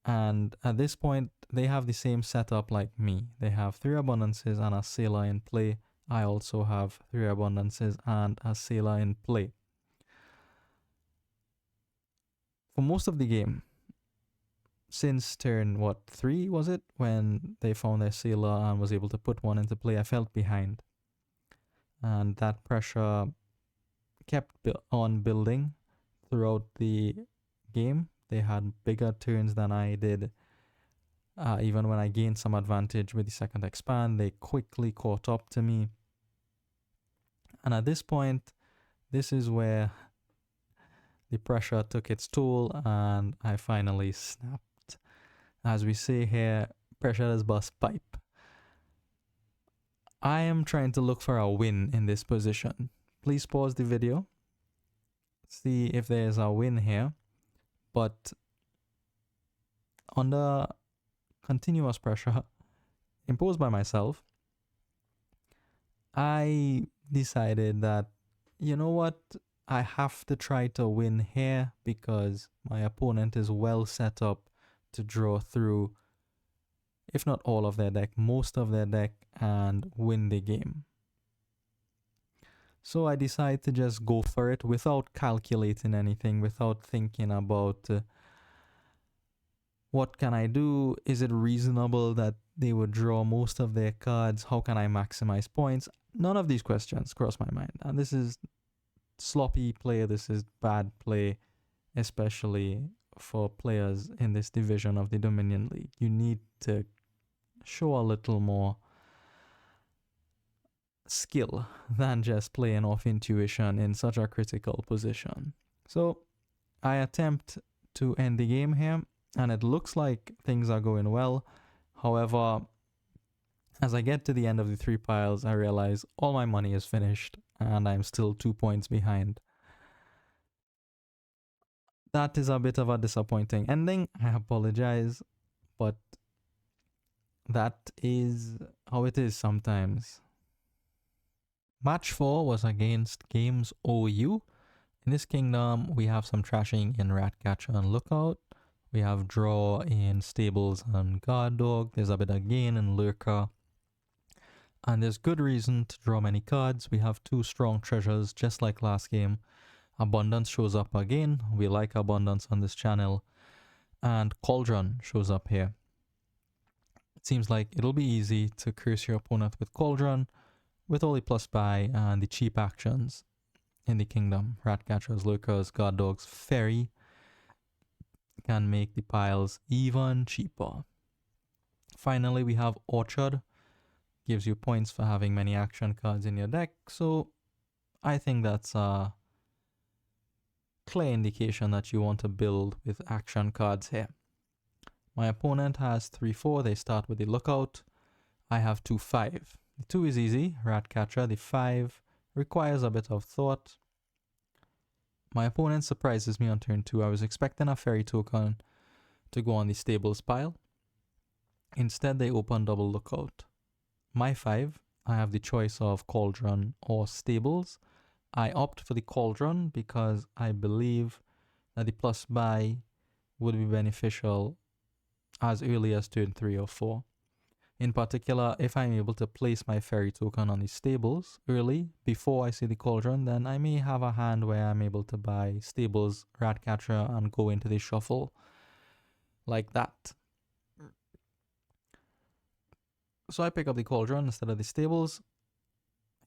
And at this point, they have the same setup like me. They have 3 abundances and a sailor in play. I also have 3 abundances and a sailor in play. For most of the game, since turn, 3 was it? When they found their sailor and was able to put 1 into play, I felt behind. And that pressure kept on building throughout the game. They had bigger turns than I did. Even when I gained some advantage with the second expand, they quickly caught up to me. And at this point, this is where the pressure took its toll and I finally snapped. As we say here, pressure does bust pipe. I am trying to look for a win in this position. Please pause the video. See if there's a win here. But under continuous pressure imposed by myself, I decided that, you know what, I have to try to win here because my opponent is well set up to draw through, if not all of their deck, most of their deck, and win the game. So I decided to just go for it without calculating anything, without thinking about what can I do? Is it reasonable that they would draw most of their cards? How can I maximize points? None of these questions crossed my mind. And this is sloppy play. This is bad play, especially for players in this division of the Dominion League. You need to show a little more skill than just playing off intuition in such a critical position. So I attempt to end the game here, and it looks like things are going well. However, as I get to the end of the 3 piles, I realize all my money is finished and I'm still 2 points behind. That is a bit of a disappointing ending. I apologize, but That is how it is sometimes. Match 4 was against Games OU. In this kingdom, we have some trashing in Ratcatcher and Lookout. We have draw in Stables and Guard Dog. There's a bit of gain in Lurker. And there's good reason to draw many cards. We have 2 strong treasures, just like last game. Abundance shows up again. We like abundance on this channel. And Cauldron shows up here. It seems like it'll be easy to curse your opponent with Cauldron, with all the plus buy and the cheap actions in the kingdom. Ratcatchers, Lurkers, Guard Dogs, Ferry can make the piles even cheaper. Finally, we have Orchard. Gives you points for having many action cards in your deck. So I think that's a clear indication that you want to build with action cards here. My opponent has 3-4. They start with the Lookout. I have 2-5. The 2 is easy, Ratcatcher. The 5 requires a bit of thought. My opponent surprises me on turn 2. I was expecting a Ferry token to go on the Stables pile. Instead, they open double Lookout. My 5, I have the choice of Cauldron or Stables. I opt for the Cauldron because I believe that the plus buy would be beneficial as early as turn 3 or 4. In particular, if I'm able to place my Ferry token on the Stables early before I see the Cauldron, then I may have a hand where I'm able to buy Stables, Ratcatcher, and go into the shuffle like that. So I pick up the Cauldron instead of the Stables.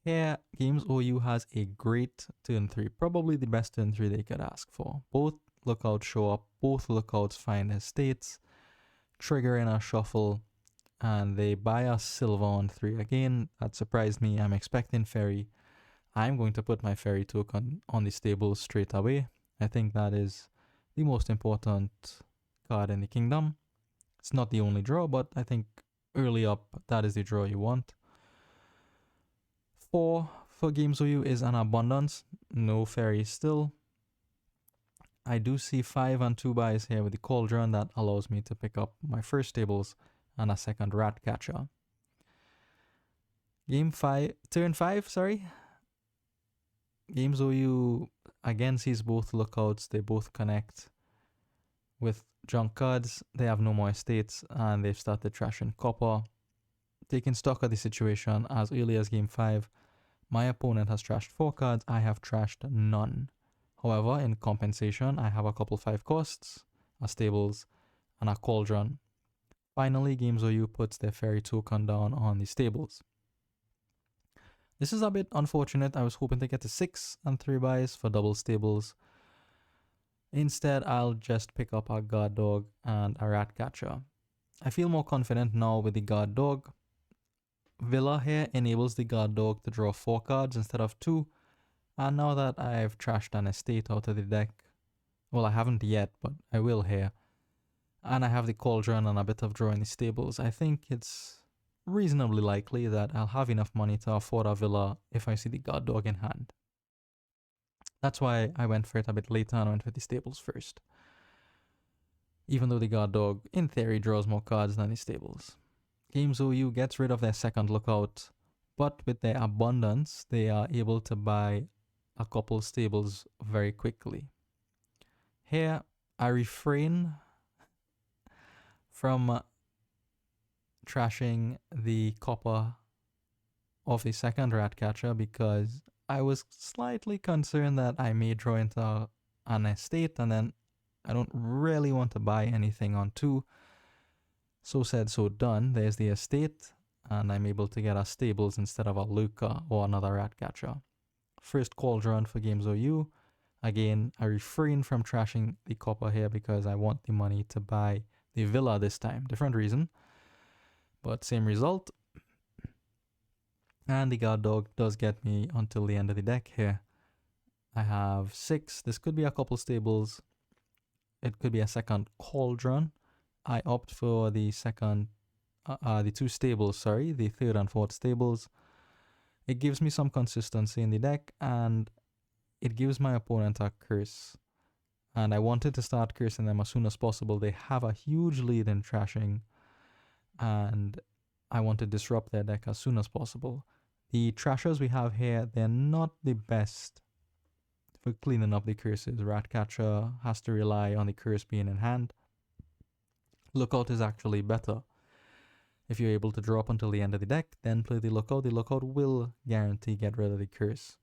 Here, Games OU has a great turn 3, probably the best turn 3 they could ask for. Both Lookouts show up, both Lookouts find estates, trigger in a shuffle, and they buy us silver on 3. Again, that surprised me. I'm expecting Ferry. I'm going to put my Ferry token on the Stables straight away. I think that is the most important card in the kingdom. It's not the only draw, but I think early up, that is the draw you want. 4 for Games OU is an abundance. No Ferry still. I do see 5 and 2 buys here with the Cauldron. That allows me to pick up my first Stables and a second Ratcatcher. Turn 5, sorry. Games OU again sees both Lookouts. They both connect with junk cards. They have no more estates and they've started trashing copper. Taking stock of the situation as early as game 5, my opponent has trashed 4 cards. I have trashed none. However, in compensation, I have a couple 5 costs, a Stables, and a Cauldron. Finally, Games OU puts their Ferry token down on the Stables. This is a bit unfortunate. I was hoping to get to 6 and 3 buys for double Stables. Instead, I'll just pick up a Guard Dog and a Ratcatcher. I feel more confident now with the Guard Dog. Villa here enables the Guard Dog to draw 4 cards instead of 2. And now that I've trashed an estate out of the deck, well, I haven't yet, but I will here, and I have the Cauldron and a bit of draw in the Stables, I think it's reasonably likely that I'll have enough money to afford a Villa if I see the Guard Dog in hand. That's why I went for it a bit later and went for the Stables first. Even though the Guard Dog, in theory, draws more cards than the Stables. Games OU gets rid of their second Lookout, but with their abundance, they are able to buy a couple Stables very quickly. Here, I refrain from trashing the copper of the second Ratcatcher because I was slightly concerned that I may draw into an estate and then I don't really want to buy anything on 2. So said, so done. There's the estate and I'm able to get a Stables instead of a Luca or another Ratcatcher. First Cauldron for Games OU. Again, I refrain from trashing the copper here because I want the money to buy the Villa this time. Different reason, but same result. And the Guard Dog does get me until the end of the deck here. I have 6. This could be a couple Stables. It could be a second Cauldron. I opt for the second, the 2 Stables, sorry, the 3rd and 4th Stables. It gives me some consistency in the deck and it gives my opponent a curse. And I wanted to start cursing them as soon as possible. They have a huge lead in trashing. And I want to disrupt their deck as soon as possible. The trashers we have here, they're not the best for cleaning up the curses. Ratcatcher has to rely on the curse being in hand. Lookout is actually better. If you're able to draw up until the end of the deck, then play the Lookout. The Lookout will guarantee get rid of the curse.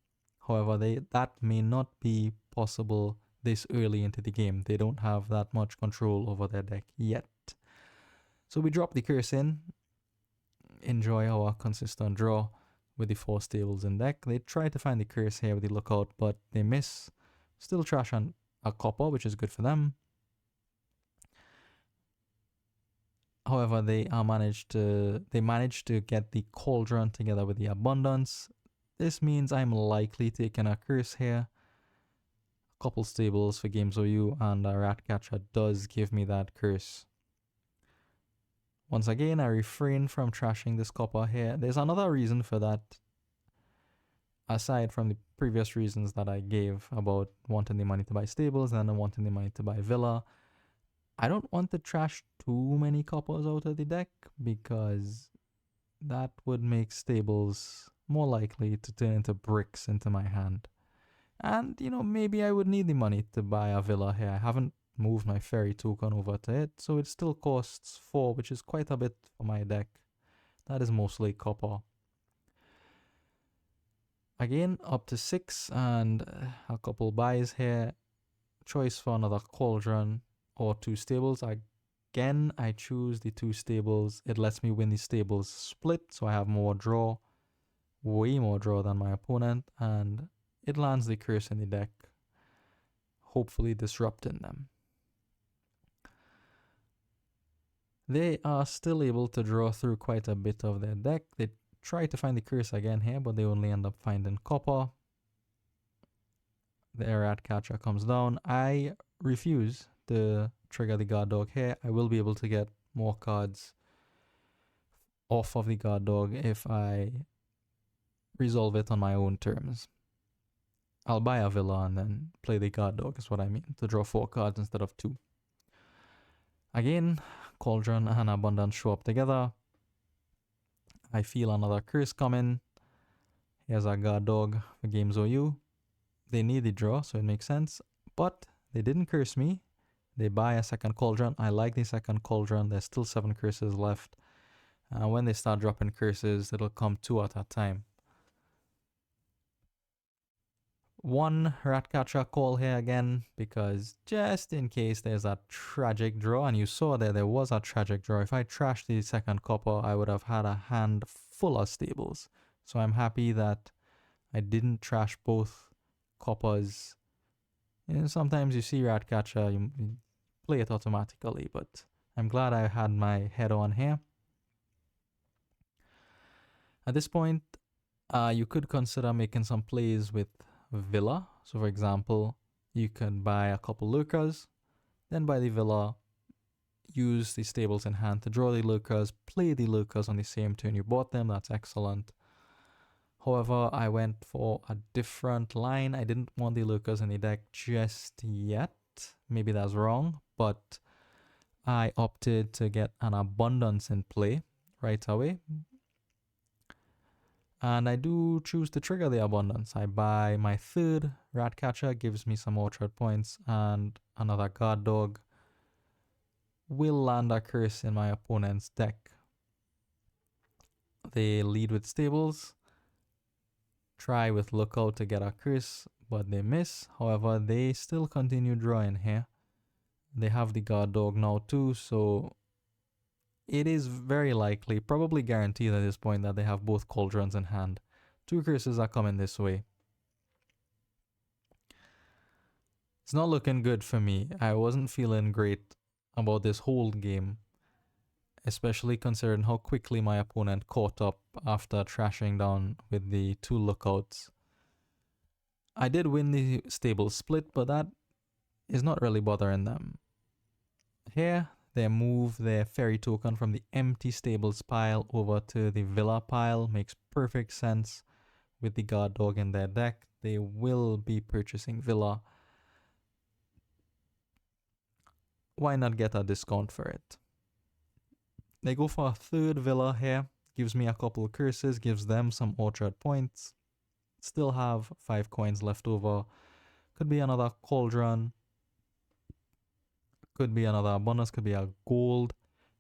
However, that may not be possible this early into the game. They don't have that much control over their deck yet. So we drop the curse in, enjoy our consistent draw with the 4 stables in deck. They try to find the curse here with the Lookout, but they miss. Still trash on a copper, which is good for them. However, they managed to get the Cauldron together with the Abundance. This means I'm likely taking a curse here. A couple stables for gamesou, and a Ratcatcher does give me that curse. Once again, I refrain from trashing this copper here. There's another reason for that, aside from the previous reasons that I gave about wanting the money to buy stables and wanting the money to buy villa. I don't want to trash too many coppers out of the deck because that would make stables more likely to turn into bricks into my hand. And, maybe I would need the money to buy a villa here. I haven't moved my fairy token over to it, so it still costs 4, which is quite a bit for my deck. That is mostly copper. Again, up to 6 and a couple buys here. Choice for another Cauldron or 2 stables. Again, I choose the 2 stables. It lets me win the stables split, so I have more draw, way more draw than my opponent, and it lands the curse in the deck, hopefully disrupting them. They are still able to draw through quite a bit of their deck. They try to find the curse again here, but they only end up finding copper. The Ratcatcher comes down. I refuse to trigger the guard dog here. I will be able to get more cards off of the guard dog if I resolve it on my own terms. I'll buy a villa and then play the guard dog is what I mean, to draw 4 cards instead of 2. Again, Cauldron and Abundance show up together. I feel another curse coming. Here's a guard dog for gamesou. They need the draw, so it makes sense. But they didn't curse me. They buy a second Cauldron. I like the second Cauldron. There's still 7 curses left. When they start dropping curses, it'll come 2 at a time. 1 Ratcatcher call here again, because just in case there's a tragic draw, and you saw there was a tragic draw. If I trashed the second copper, I would have had a hand full of stables. So I'm happy that I didn't trash both coppers. Sometimes you see Ratcatcher, you play it automatically, but I'm glad I had my head on here. At this point, you could consider making some plays with villa. So for example, you can buy a couple lurkers, then buy the villa, use the stables in hand to draw the lurkers, play the lurkers on the same turn you bought them. That's excellent. However, I went for a different line. I didn't want the lurkers in the deck just yet. Maybe that's wrong, but I opted to get an Abundance in play right away. And I do choose to trigger the Abundance. I buy my 3rd Ratcatcher, gives me some orchard points, and another guard dog will land a curse in my opponent's deck. They lead with stables, try with Lookout to get a curse, but they miss. However, they still continue drawing here. They have the guard dog now too, so it is very likely, probably guaranteed at this point, that they have both Cauldrons in hand. 2 curses are coming this way. It's not looking good for me. I wasn't feeling great about this whole game, especially considering how quickly my opponent caught up after trashing down with the 2 lookouts. I did win the stable split, but that is not really bothering them. Here, they move their fairy token from the empty stables pile over to the villa pile. Makes perfect sense with the guard dog in their deck. They will be purchasing villa. Why not get a discount for it? They go for a 3rd villa here. gives me a couple of curses, gives them some orchard points. Still have 5 coins left over. Could be another cauldron. Could be another abundance. Could be a gold.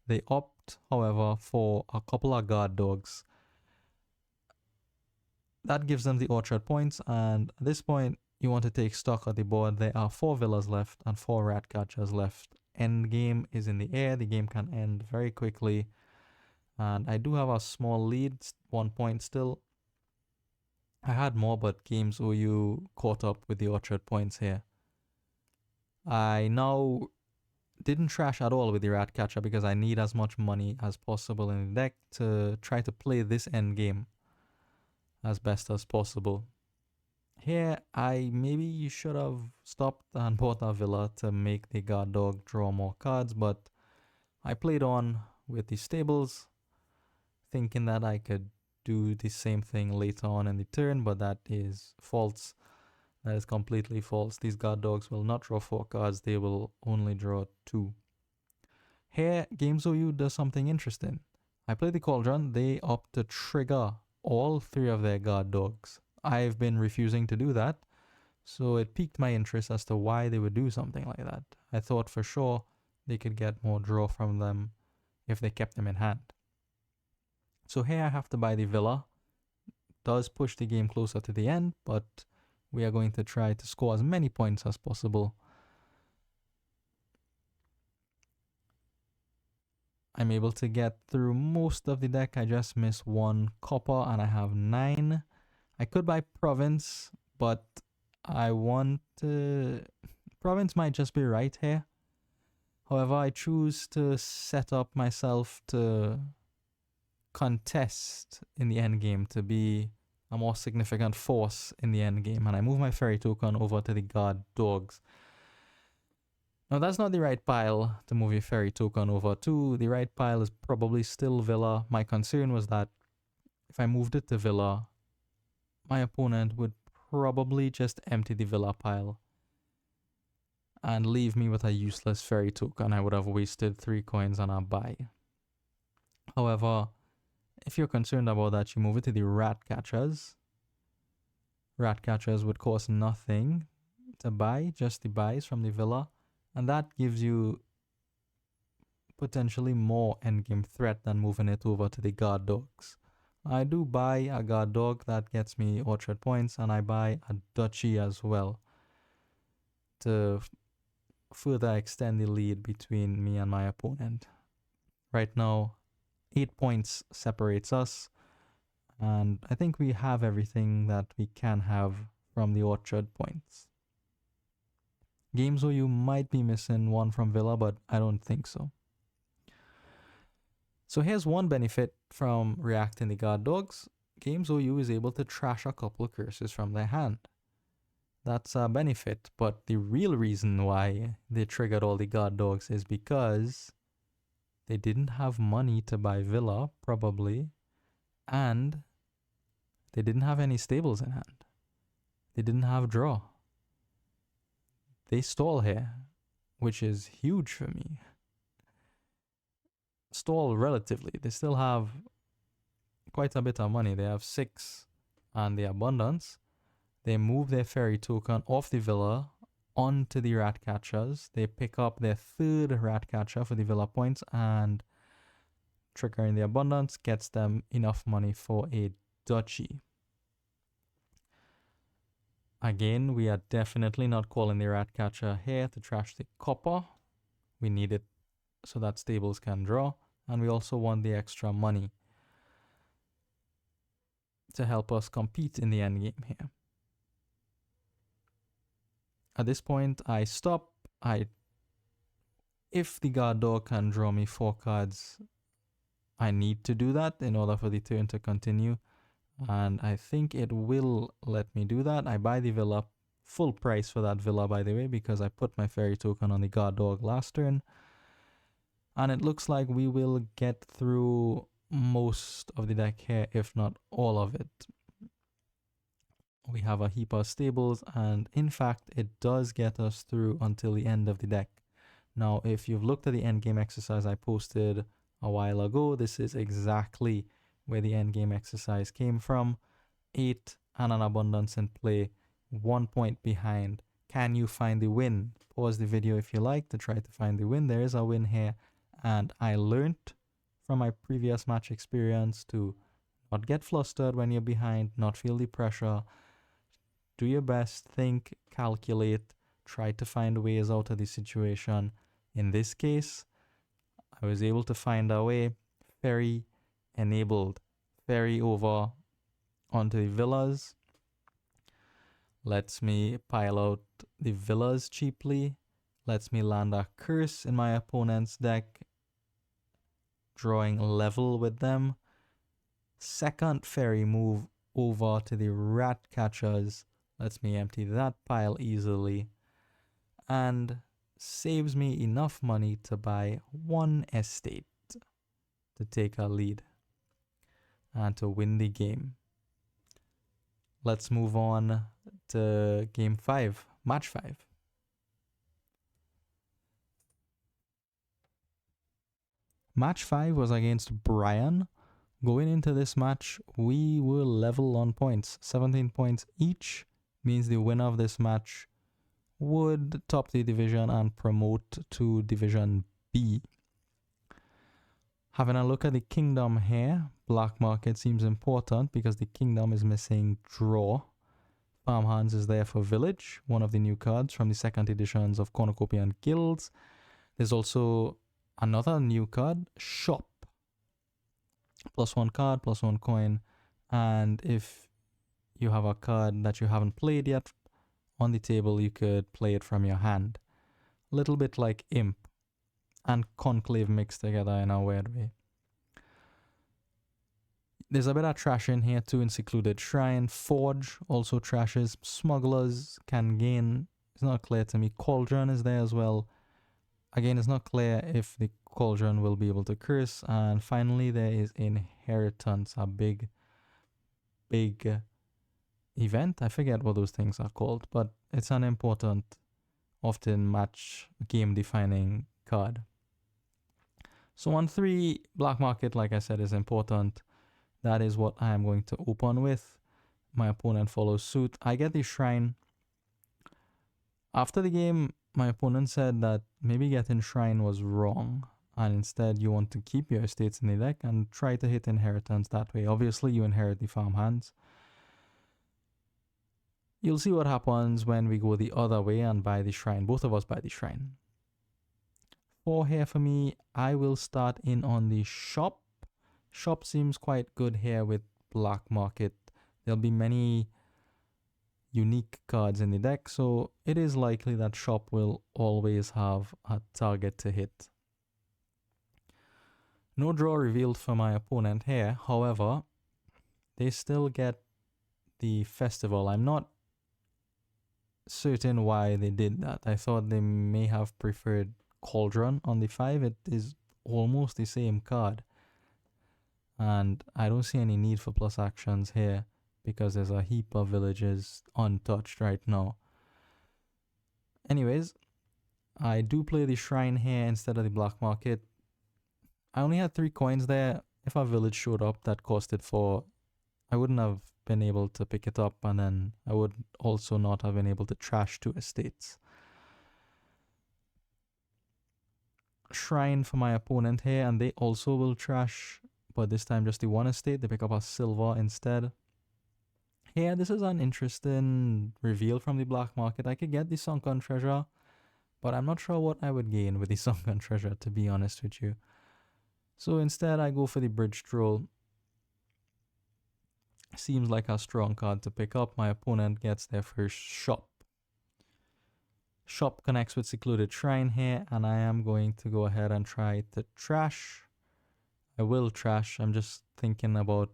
They opt, however, for a couple of guard dogs. That gives them the orchard points, and at this point, you want to take stock of the board. There are 4 villas left and 4 rat catchers left. Endgame is in the air. The game can end very quickly. And I do have a small lead, 1 point still. I had more, but Games OU caught up with the orchard points here. I now didn't trash at all with the rat catcher because I need as much money as possible in the deck to try to play this end game as best as possible. Here, I maybe should have stopped and bought a villa to make the guard dog draw more cards, but I played on with the stables, thinking that I could do the same thing later on in the turn, but that is false. That is completely false. These guard dogs will not draw 4 cards, they will only draw 2. Here, Games OU does something interesting. I play the Cauldron, they opt to trigger all 3 of their guard dogs. I've been refusing to do that, so it piqued my interest as to why they would do something like that. I thought for sure they could get more draw from them if they kept them in hand. So here I have to buy the villa. Does push the game closer to the end, but we are going to try to score as many points as possible. I'm able to get through most of the deck. I just miss 1 copper and I have 9. I could buy province, but I want to... Province might just be right here. However, I choose to set up myself to contest in the end game, to be a more significant force in the end game, and I move my fairy token over to the guard dogs. Now that's not the right pile to move your fairy token over to. The right pile is probably still villa. My concern was that if I moved it to villa, my opponent would probably just empty the villa pile and leave me with a useless fairy token. I would have wasted 3 coins on a buy. However, if you're concerned about that, you move it to the rat catchers. Rat catchers would cost nothing to buy, just the buys from the villa. And that gives you potentially more endgame threat than moving it over to the guard dogs. I do buy a guard dog that gets me orchard points, and I buy a duchy as well to further extend the lead between me and my opponent. Right now, 8 points separates us, and I think we have everything that we can have from the orchard points. Games where you might be missing 1 from Villa, but I don't think so. So here's one benefit from reacting the guard dogs. Games OU is able to trash a couple of curses from their hand. That's a benefit, but the real reason why they triggered all the guard dogs is because they didn't have money to buy Villa, probably, and they didn't have any stables in hand. They didn't have draw. They stall here, which is huge for me. Stall relatively. They still have quite a bit of money. They have 6 and the abundance. They move their fairy token off the villa onto the rat catchers. They pick up their 3rd rat catcher for the villa points, and triggering the abundance gets them enough money for a duchy. Again, we are definitely not calling the rat catcher here to trash the copper. We need it so that stables can draw, and we also want the extra money to help us compete in the endgame here. At this point, I stop. If the guard dog can draw me 4 cards, I need to do that in order for the turn to continue. And I think it will let me do that. I buy the villa, full price for that villa, by the way, because I put my fairy token on the guard dog last turn. And it looks like we will get through most of the deck here, if not all of it. We have a heap of stables, and in fact, it does get us through until the end of the deck. Now, if you've looked at the endgame exercise I posted a while ago, this is exactly where the endgame exercise came from. 8 and an abundance in play, 1 point behind. Can you find the win? Pause the video if you like to try to find the win. There is a win here, and I learned from my previous match experience to not get flustered when you're behind, not feel the pressure. Do your best, think, calculate, try to find ways out of the situation. In this case, I was able to find a way. Ferry enabled. Ferry over onto the villas. Lets me pile out the villas cheaply. Lets me land a curse in my opponent's deck, drawing level with them. Second ferry move over to the rat catchers. Lets me empty that pile easily. And saves me enough money to buy 1 estate to take a lead and to win the game. Let's move on to game 5, match 5. Match 5 was against Bryan. Going into this match, we were level on points. 17 points each means the winner of this match would top the division and promote to Division B. Having a look at the kingdom here, black market seems important because the kingdom is missing draw. Farmhands is there for village, one of the new cards from the second editions of Cornucopian Guilds. There's also another new card, shop. +1 card, +1 coin. And if you have a card that you haven't played yet on the table, you could play it from your hand. A little bit like Imp and Conclave mixed together in a weird way. There's a bit of trash in here too in Secluded Shrine. Forge also trashes. Smugglers can gain. It's not clear to me. Cauldron is there as well. Again, it's not clear if the Cauldron will be able to curse. And finally, there is Inheritance, a big event. I forget what those things are called, but it's an important, often match game defining card. So on 3, black market, like I said, is important. That is what I am going to open with. My opponent follows suit. I get the shrine. After the game, my opponent said that maybe getting shrine was wrong, and instead you want to keep your estates in the deck and try to hit inheritance that way. Obviously, you inherit the farmhands. You'll see what happens when we go the other way and buy the shrine. Both of us buy the shrine. 4 here for me. I will start in on the shop. Shop seems quite good here with black market. There'll be many unique cards in the deck, so it is likely that shop will always have a target to hit. No draw revealed for my opponent here. However, they still get the festival. I'm not certain why they did that. I thought they may have preferred Cauldron on the 5. It is almost the same card. And I don't see any need for plus actions here because there's a heap of villages untouched right now. Anyways, I do play the shrine here instead of the black market. I only had 3 coins there. If a village showed up that costed 4, I wouldn't have been able to pick it up, and then I would also not have been able to trash 2 estates. Shrine for my opponent here, and they also will trash, but this time just the 1 estate. They pick up a silver instead. Here, this is an interesting reveal from the black market. I could get the sunken treasure, but I'm not sure what I would gain with the sunken treasure, to be honest with you. So instead, I go for the bridge troll. Seems like a strong card to pick up. My opponent gets their first shop. Shop connects with Secluded Shrine here, and I am going to go ahead and try to trash. I will trash. I'm just thinking about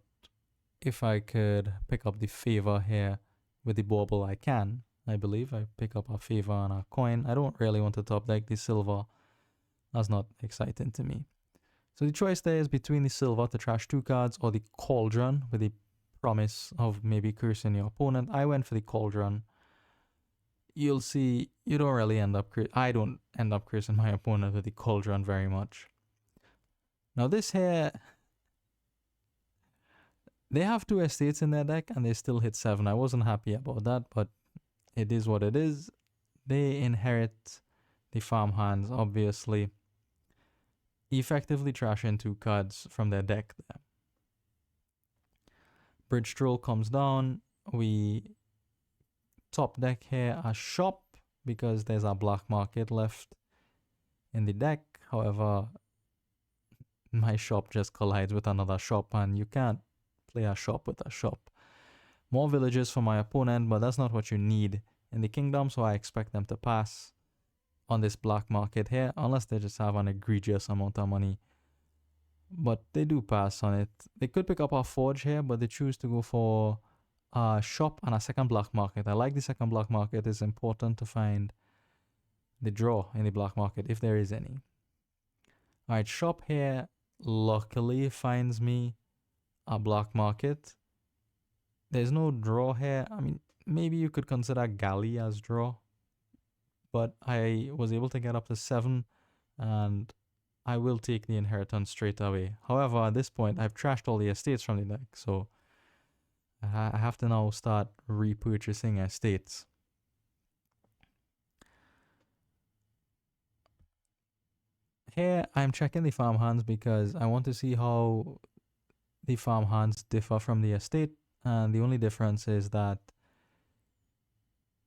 if I could pick up the favor here with the bauble. I can. I believe I pick up a favor and a coin. I don't really want to top deck the silver. That's not exciting to me. So the choice there is between the silver to trash 2 cards or the Cauldron with the promise of maybe cursing your opponent. I went for the Cauldron. You'll see you don't really end up I don't end up cursing my opponent with the Cauldron very much. Now this here, They have 2 estates in their deck and they still hit 7. I wasn't happy about that, but it is what it is. They inherit the Farmhands, obviously, effectively trashing 2 cards from their deck there. Bridge Troll comes down. We top deck here a shop because there's a black market left in the deck. However, my shop just collides with another shop and you can't play a shop with a shop. More villages for my opponent, but that's not what you need in the kingdom, so I expect them to pass on this black market here, unless they just have an egregious amount of money. But they do pass on it. They could pick up a forge here, but they choose to go for a shop and a second black market. I like the second black market. It's important to find the draw in the black market, if there is any. Alright, shop here luckily finds me a black market. There's no draw here. I mean, maybe you could consider galley as draw, but I was able to get up to 7 and I will take the inheritance straight away. However, at this point, I've trashed all the estates from the deck, so I have to now start repurchasing estates. Here, I'm checking the farmhands because I want to see how the farmhands differ from the estate, and the only difference is that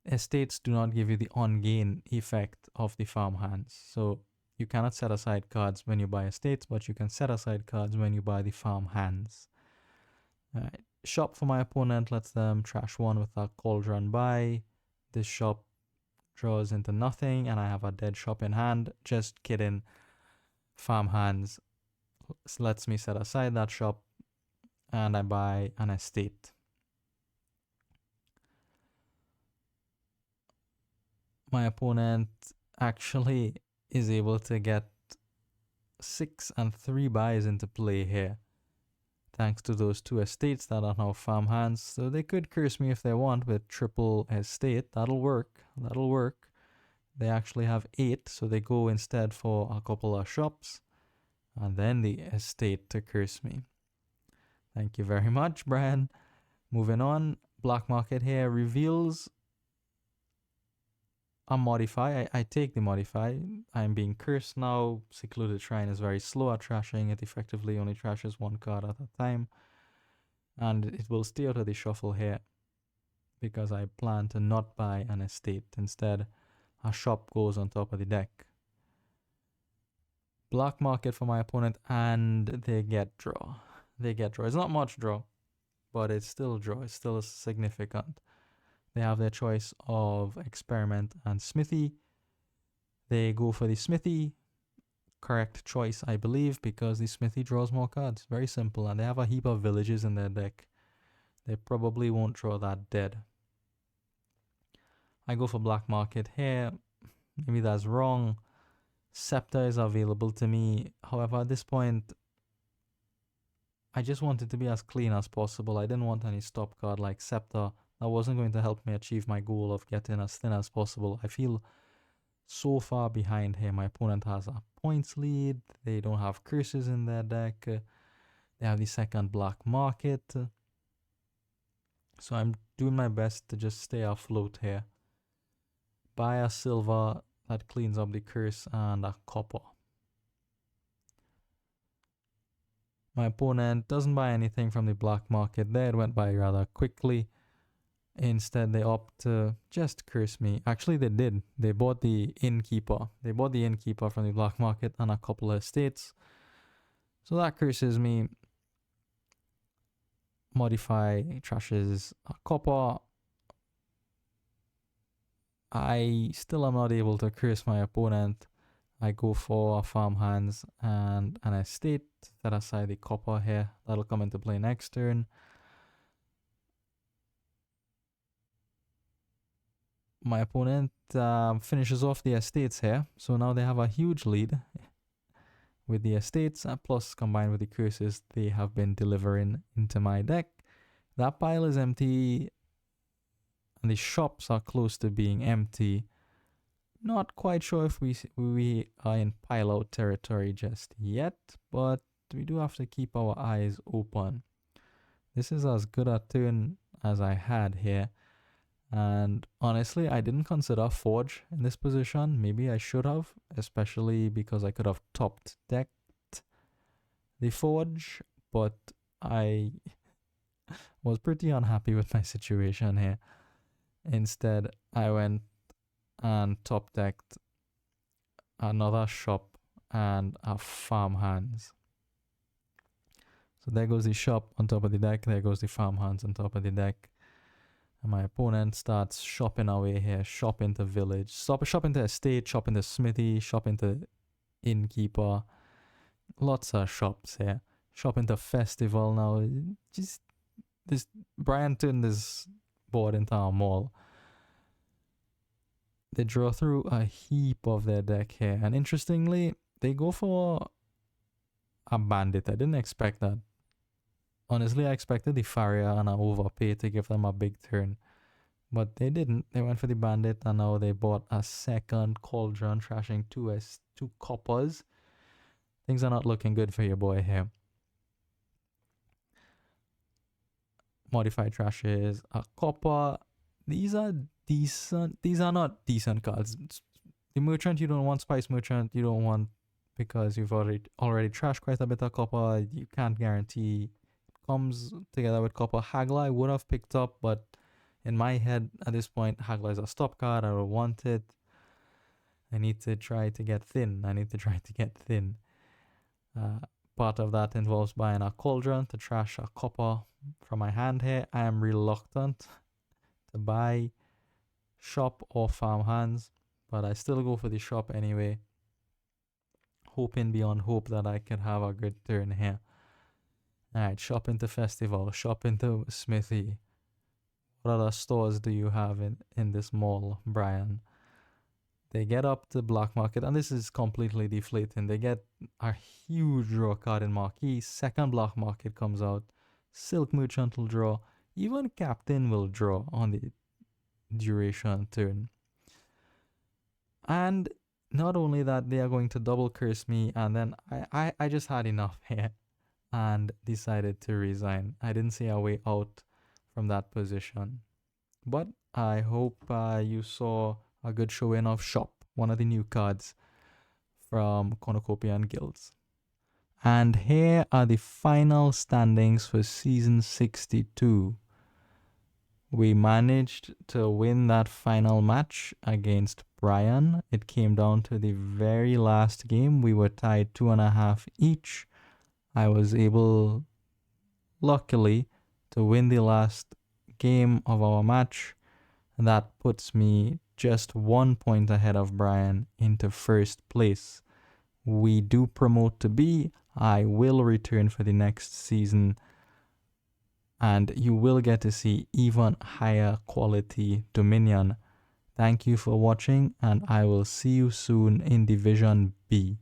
estates do not give you the on-gain effect of the farmhands. So you cannot set aside cards when you buy estates, but you can set aside cards when you buy the farmhands. Alright. Shop for my opponent lets them trash 1 with a cauldron buy. This shop draws into nothing, and I have a dead shop in hand. Just kidding. Farmhands lets me set aside that shop, and I buy an estate. My opponent actually is able to get 6 and 3 buys into play here, thanks to those 2 estates that are now farmhands. So they could curse me if they want with triple estate. That'll work. That'll work. They actually have 8, so they go instead for a couple of shops and then the estate to curse me. Thank you very much, Bryan. Moving on, black market here reveals a modify. I take the modify. I'm being cursed now. Secluded Shrine is very slow at trashing. It effectively only trashes 1 card at a time. And it will stay out of the shuffle here because I plan to not buy an estate. Instead, a shop goes on top of the deck. Black market for my opponent, and they get draw. They get draw. It's not much draw, but it's still draw. It's still significant. They have their choice of experiment and smithy. They go for the smithy. Correct choice, I believe, because the smithy draws more cards. Very simple. And they have a heap of villages in their deck. They probably won't draw that dead. I go for black market here. Maybe that's wrong. Scepter is available to me. However, at this point, I just want it to be as clean as possible. I didn't want any stop card like Scepter. That wasn't going to help me achieve my goal of getting as thin as possible. I feel so far behind here. My opponent has a points lead. They don't have curses in their deck. They have the second black market. So I'm doing my best to just stay afloat here. Buy a silver that cleans up the curse and a copper. My opponent doesn't buy anything from the black market there. It went by rather quickly. Instead, they opt to just curse me. Actually, they did. They bought the innkeeper. They bought the innkeeper from the black market and a couple of estates. So that curses me. Modify trashes a copper. I still am not able to curse my opponent. I go for a farmhands and an estate. Set aside the copper here. That'll come into play next turn. My opponent finishes off the estates here. So now they have a huge lead with the estates, plus combined with the curses they have been delivering into my deck. That pile is empty and the shops are close to being empty. Not quite sure if we are in pile out territory just yet, but we do have to keep our eyes open. This is as good a turn as I had here. And honestly, I didn't consider Forge in this position. Maybe I should have, especially because I could have topped decked the Forge, but I was pretty unhappy with my situation here. Instead, I went and top decked another shop and a Farmhands. So there goes the shop on top of the deck, there goes the Farmhands on top of the deck. And my opponent starts shopping away here, shop into village, shop into estate, shop into smithy, shop into innkeeper. Lots of shops here. Shop into festival now. Just this Bryan turned this board into a mall. They draw through a heap of their deck here. And interestingly, they go for a bandit. I didn't expect that. Honestly, I expected the Farrier and an overpay to give them a big turn. But they didn't. They went for the bandit and now they bought a second cauldron, trashing two coppers. Things are not looking good for your boy here. Modified trashes, a copper. These are decent. These are not decent cards. The merchant you don't want, spice merchant you don't want because you've already trashed quite a bit of copper. You can't guarantee comes together with copper. Haggler I would have picked up, but in my head at this point, Haggler is a stop card. I don't want it. I need to try to get thin. Part of that involves buying a cauldron to trash a copper from my hand here. I am reluctant to buy shop or Farmhands, but I still go for the shop anyway, hoping beyond hope that I can have a good turn here. Alright, shop into festival, shop into smithy. What other stores do you have in this mall, Bryan? They get up to black market, and this is completely deflating. They get a huge draw card in marquee. Second black market comes out. Silk merchant will draw. Even captain will draw on the duration turn. And not only that, they are going to double curse me, and then I just had enough here and decided to resign. I didn't see a way out from that position. But I hope you saw a good showing of Shop, one of the new cards from Cornucopian Guilds. And here are the final standings for Season 62. We managed to win that final match against Bryan. It came down to the very last game. We were tied 2.5 each. I was able, luckily, to win the last game of our match. And that puts me just 1 point ahead of Bryan into first place. We do promote to B. I will return for the next season. And you will get to see even higher quality Dominion. Thank you for watching, and I will see you soon in Division B.